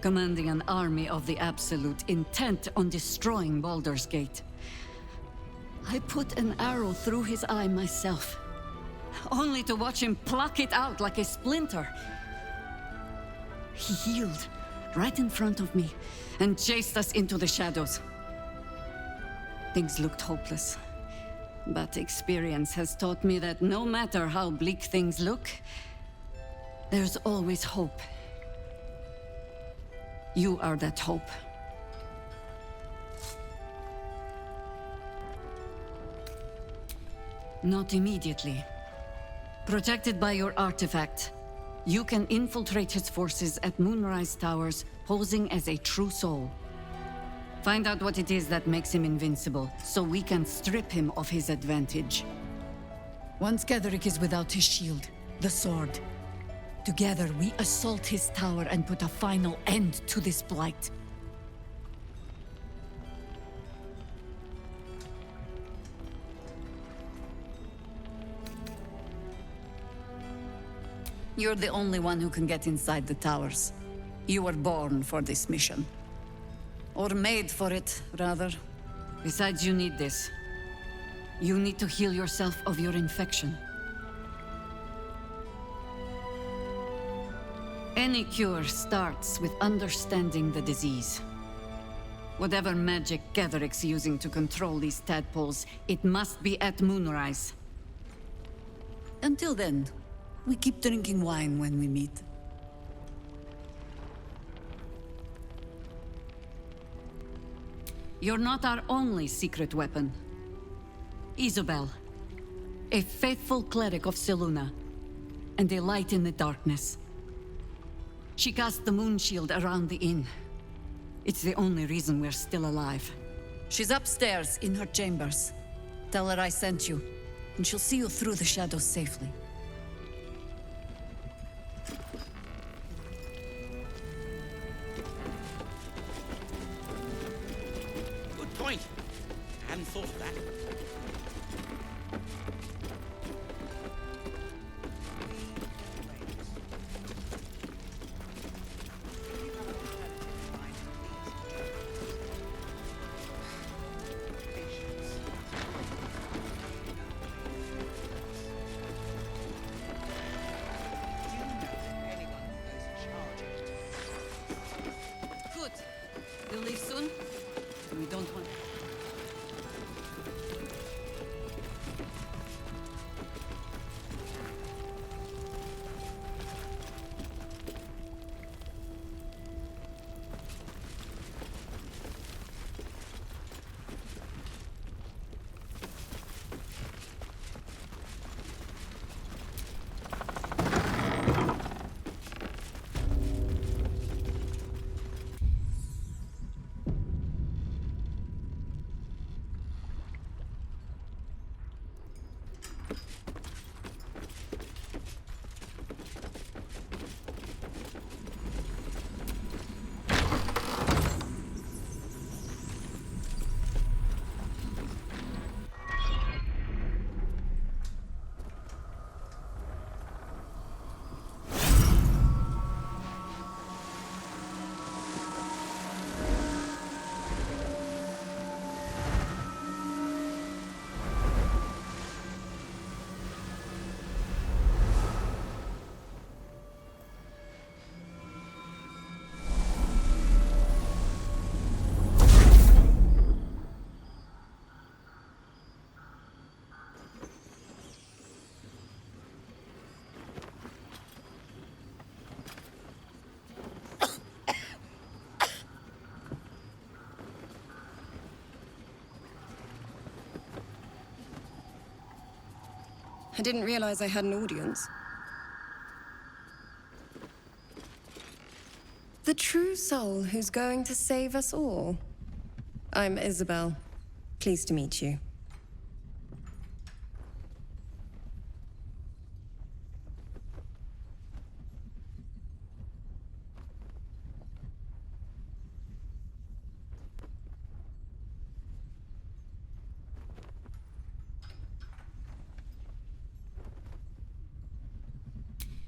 commanding an army of the Absolute, intent on destroying Baldur's Gate. I put an arrow through his eye myself, only to watch him pluck it out like a splinter. He healed right in front of me and chased us into the shadows. Things looked hopeless, but experience has taught me that no matter how bleak things look, there's always hope. You are that hope. Not immediately. Protected by your artifact, you can infiltrate his forces at Moonrise Towers, posing as a true soul. Find out what it is that makes him invincible, so we can strip him of his advantage. Once Ketheric is without his shield, the sword, together we assault his tower and put a final end to this blight. You're the only one who can get inside the towers. You were born for this mission. Or made for it, rather. Besides, you need this. You need to heal yourself of your infection. Any cure starts with understanding the disease. Whatever magic Ketheric's using to control these tadpoles, it must be at Moonrise. Until then, we keep drinking wine when we meet. You're not our only secret weapon. Isobel, a faithful cleric of Selûne, and a light in the darkness. She cast the moon shield around the inn. It's the only reason we're still alive. She's upstairs in her chambers. Tell her I sent you, and she'll see you through the shadows safely. Good point. hadn't thought of that. Good. You'll leave soon? We don't want... I didn't realize I had an audience. The true soul who's going to save us all. I'm Isabel. Pleased to meet you.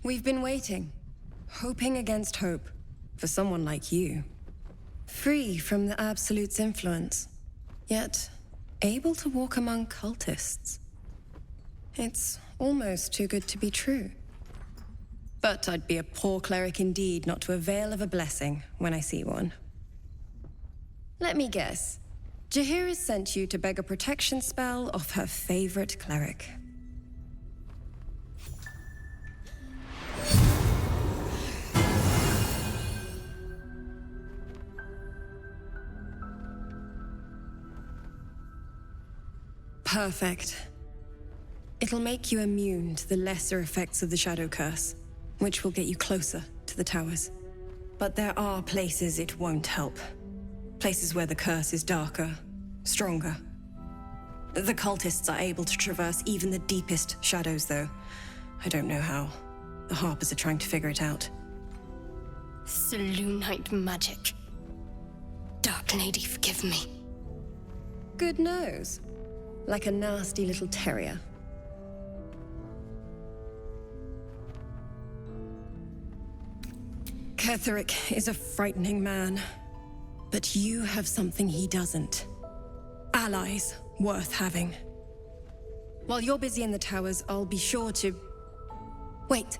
We've been waiting, hoping against hope, for someone like you. Free from the Absolute's influence, yet able to walk among cultists. It's almost too good to be true. But I'd be a poor cleric indeed not to avail of a blessing when I see one. Let me guess. Jaheira's sent you to beg a protection spell off her favorite cleric. Perfect. It'll make you immune to the lesser effects of the Shadow Curse, which will get you closer to the towers. But there are places it won't help. Places where the curse is darker, stronger. The cultists are able to traverse even the deepest shadows, though. I don't know how. The Harpers are trying to figure it out. Selûnite magic. Dark Lady, forgive me. Good nose. Like a nasty little terrier. Ketheric is a frightening man. But you have something he doesn't. Allies worth having. While you're busy in the towers, I'll be sure to... Wait.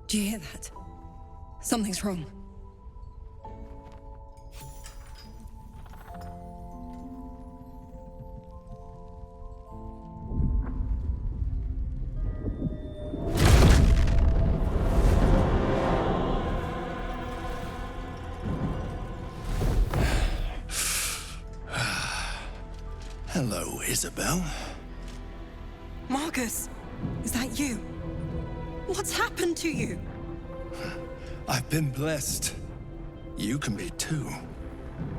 Do you hear that? Something's wrong. Hello, Isabel. Marcus, is that you? What's happened to you? I've been blessed. You can be too.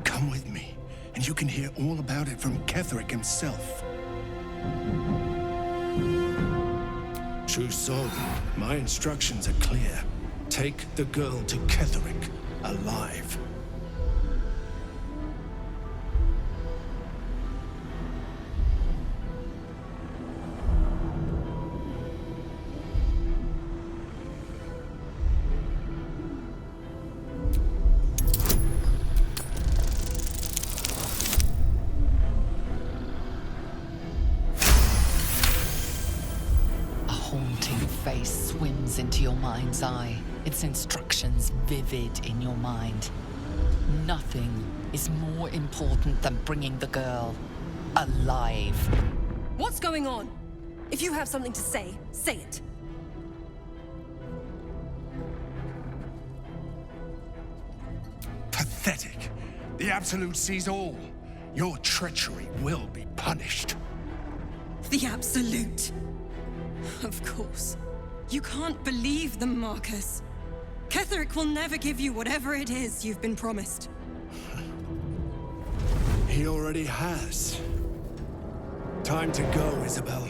Come with me, and you can hear all about it from Ketheric himself. True soul, my instructions are clear. Take the girl to Ketheric, alive. mind's eye, its instructions vivid in your mind. Nothing is more important than bringing the girl alive. What's going on? If you have something to say, say it. Pathetic. The Absolute sees all. Your treachery will be punished. The Absolute. Of course. You can't believe them, Marcus. Ketherick will never give you whatever it is you've been promised. He already has. Time to go, Isabel.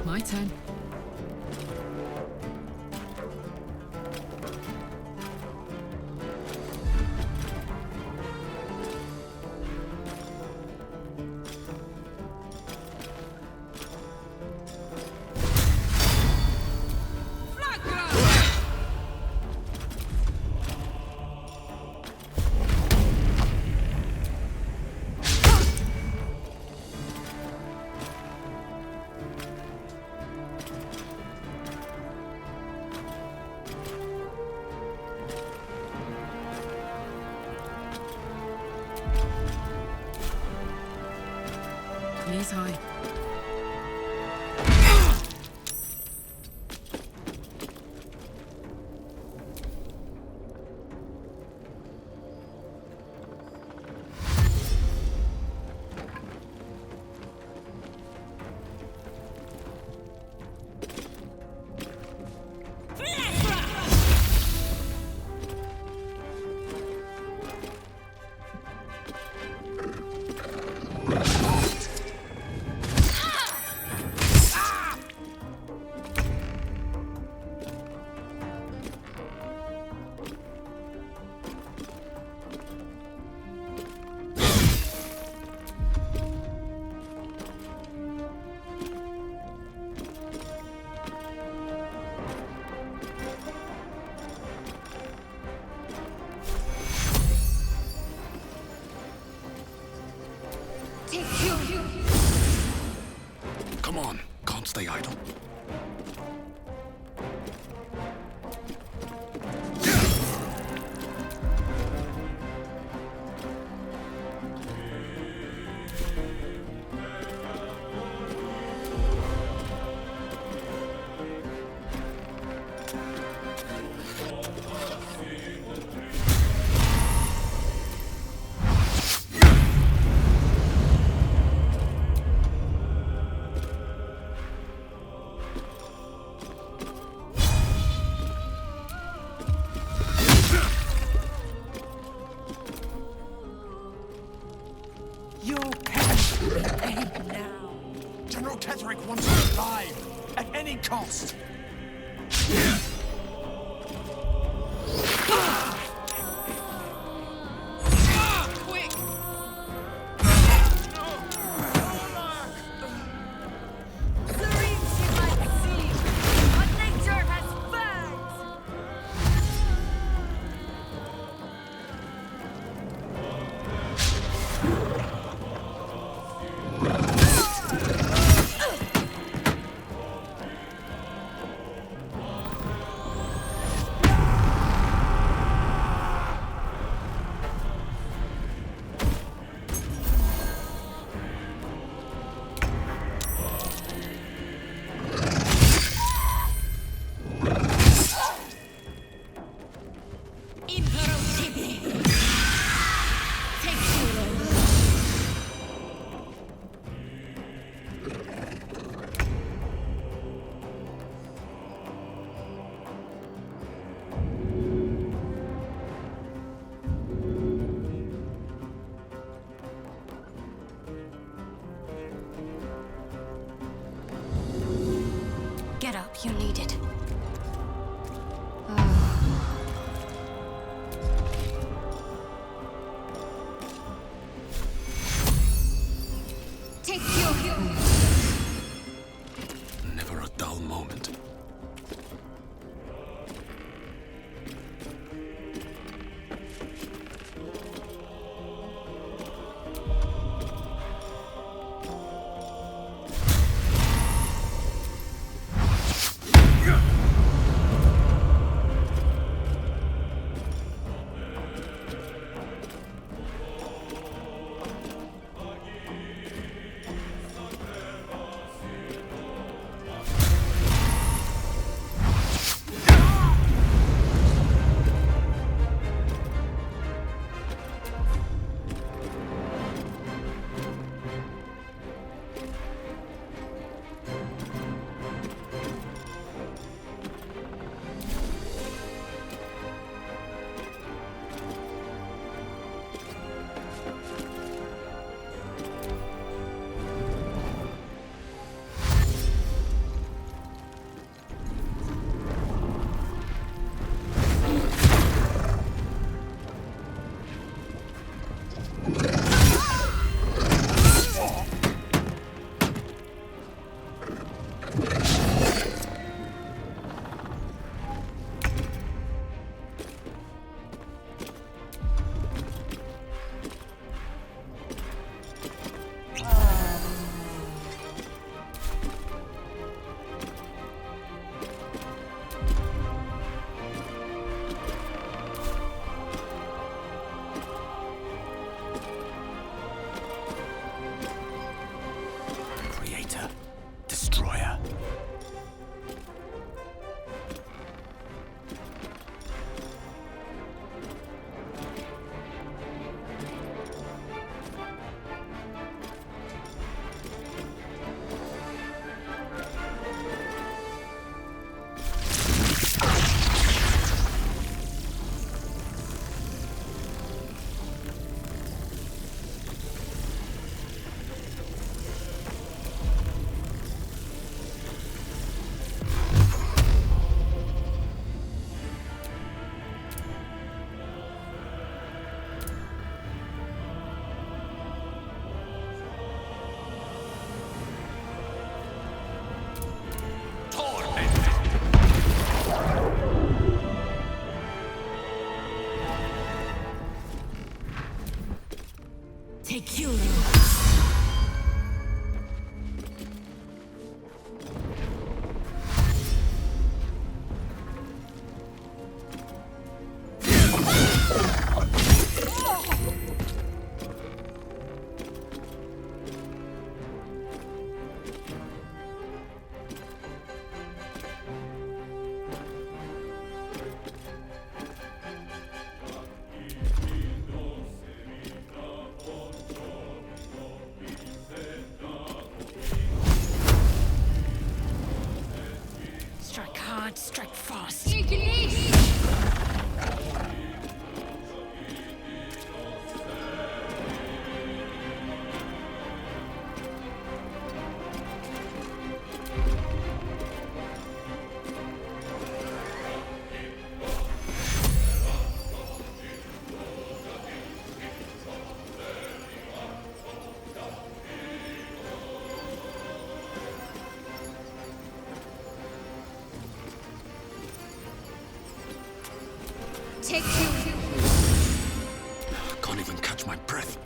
My turn. Knees high. Come on, can't stay idle. Ketherick wants her alive, at any cost. Quick! Serene she might seem, but nature has fangs! Get up, you need it. Take your... Never a dull moment. Take you. Take you. Can't even catch my breath.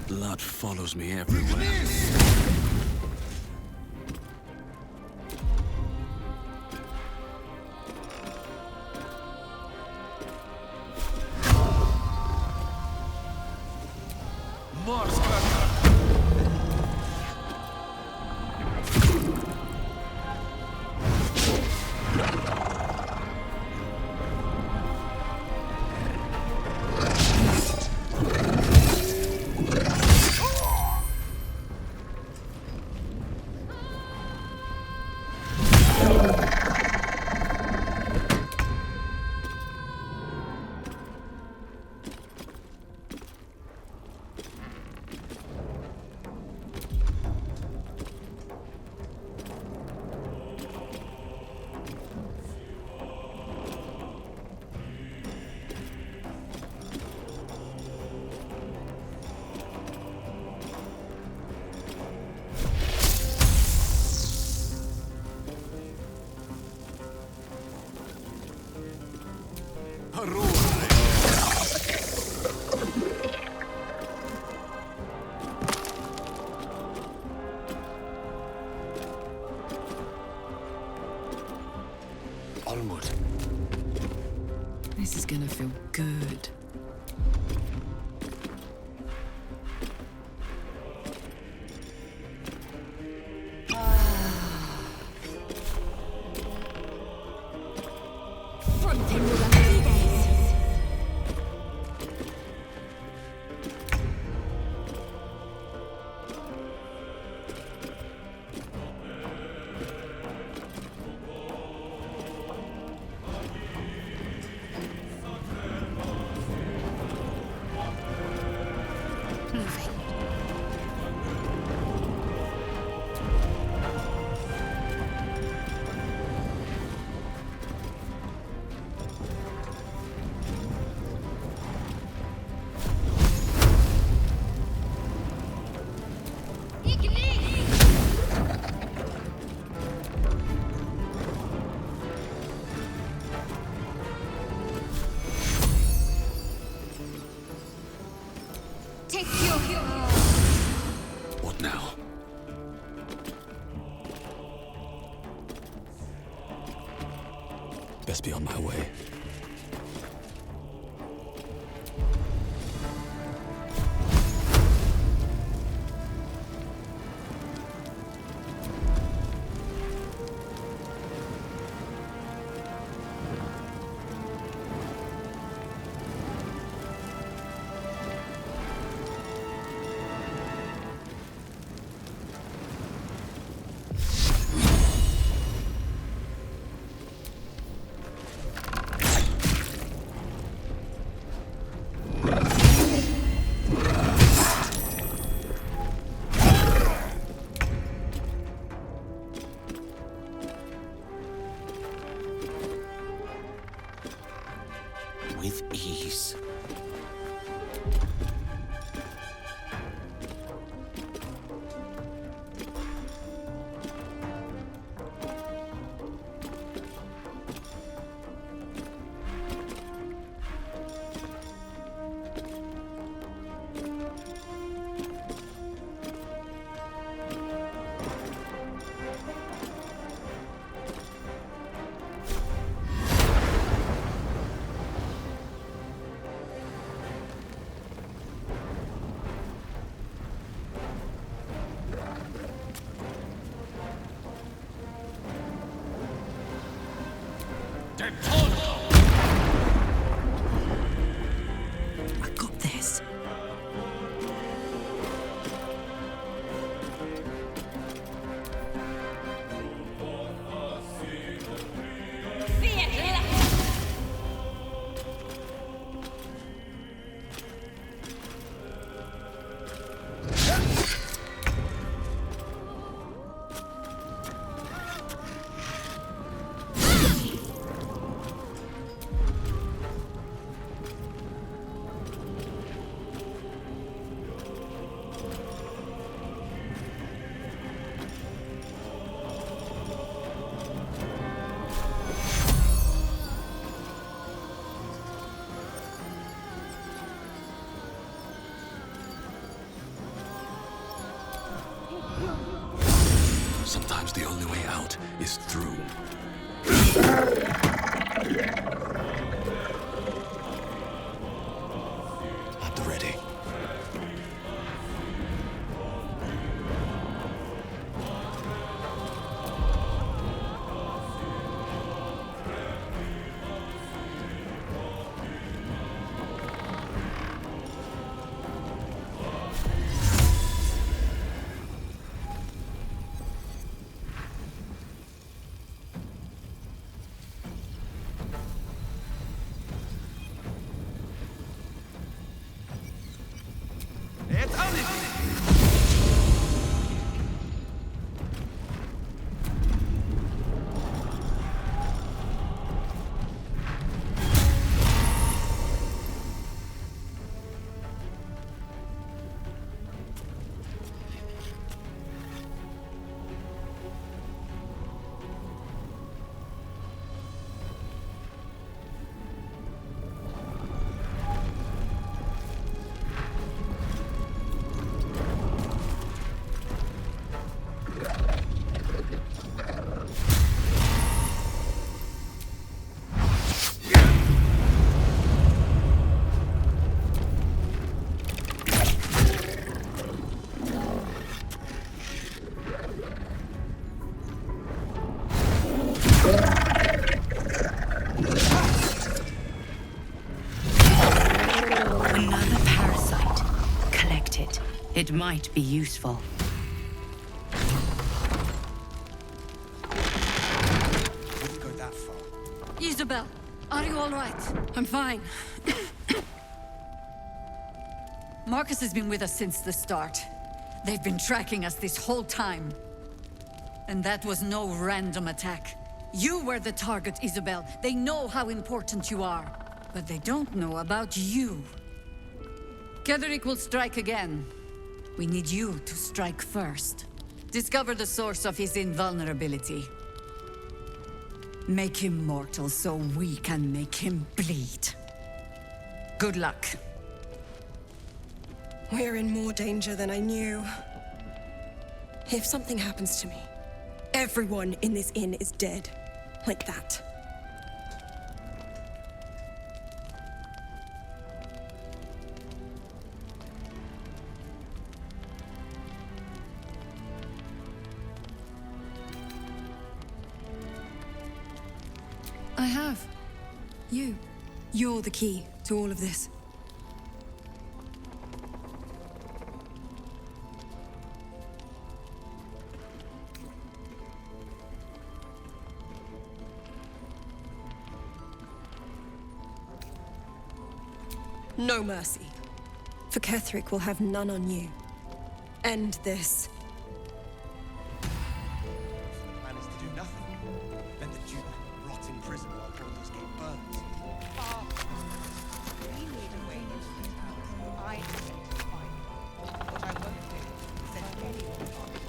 Blood follows me everywhere. This is gonna feel good. What now? Best be on my way. Sometimes the only way out is through. At the ready. It might be useful. Wouldn't go that far. Isabel, are you all right? I'm fine. Marcus has been with us since the start. They've been tracking us this whole time. And that was no random attack. You were the target, Isabel. They know how important you are. But they don't know about you. Ketheric will strike again. We need you to strike first. Discover the source of his invulnerability. Make him mortal so we can make him bleed. Good luck. We're in more danger than I knew. If something happens to me, everyone in this inn is dead. Like that. I have. You. You're the key to all of this. No mercy. For Ketheric will have none on you. End this. The plan is to do nothing. Let the Duke rot in prison while Baldur's Gate burns. We need a way into the tower. I intend to find it. What I won't do is send anyone on it.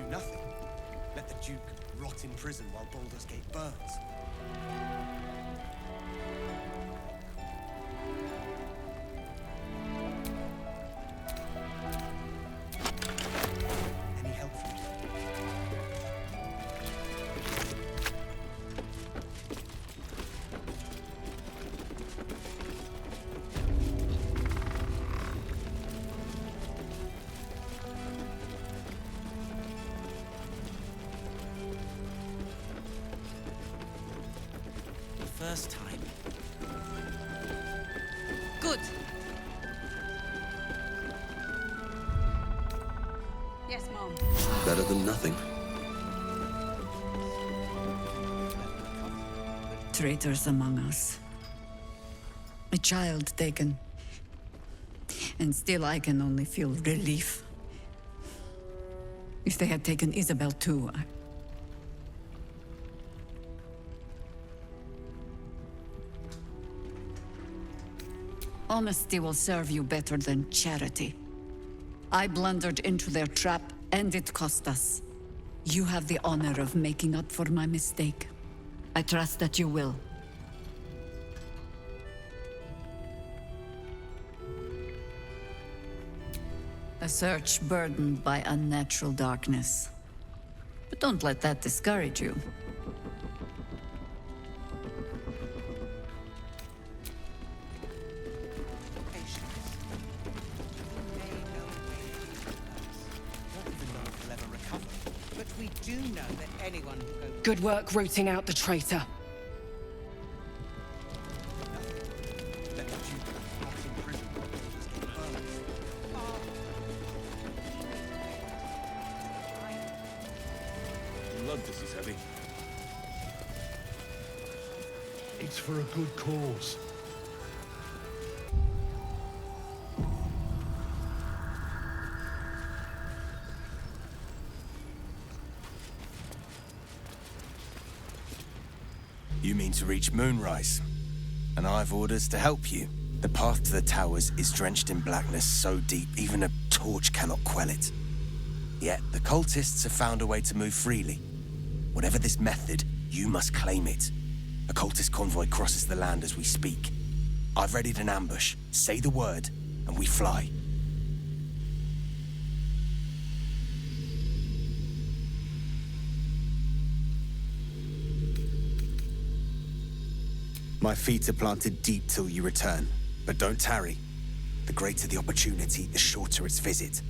Nothing. Let the Duke rot in prison while Baldur's Gate burns. Any help from you? First time. Good. Yes, Mom. Better than nothing. traitors among us. A child taken. And still I can only feel relief. If they had taken Isabel too, Honesty will serve you better than charity. I blundered into their trap, and it cost us. You have the honor of making up for my mistake. I trust that you will. A search burdened by unnatural darkness. But don't let that discourage you. But we do know that anyone who goes... Good work rooting out the traitor. This is heavy. It's for a good cause. You mean to reach Moonrise, and I've orders to help you. The path to the towers is drenched in blackness so deep even a torch cannot quell it. Yet the cultists have found a way to move freely. Whatever this method, you must claim it. A cultist convoy crosses the land as we speak. I've readied an ambush. Say the word, and we fly. My feet are planted deep till you return, but don't tarry. The greater the opportunity, the shorter its visit.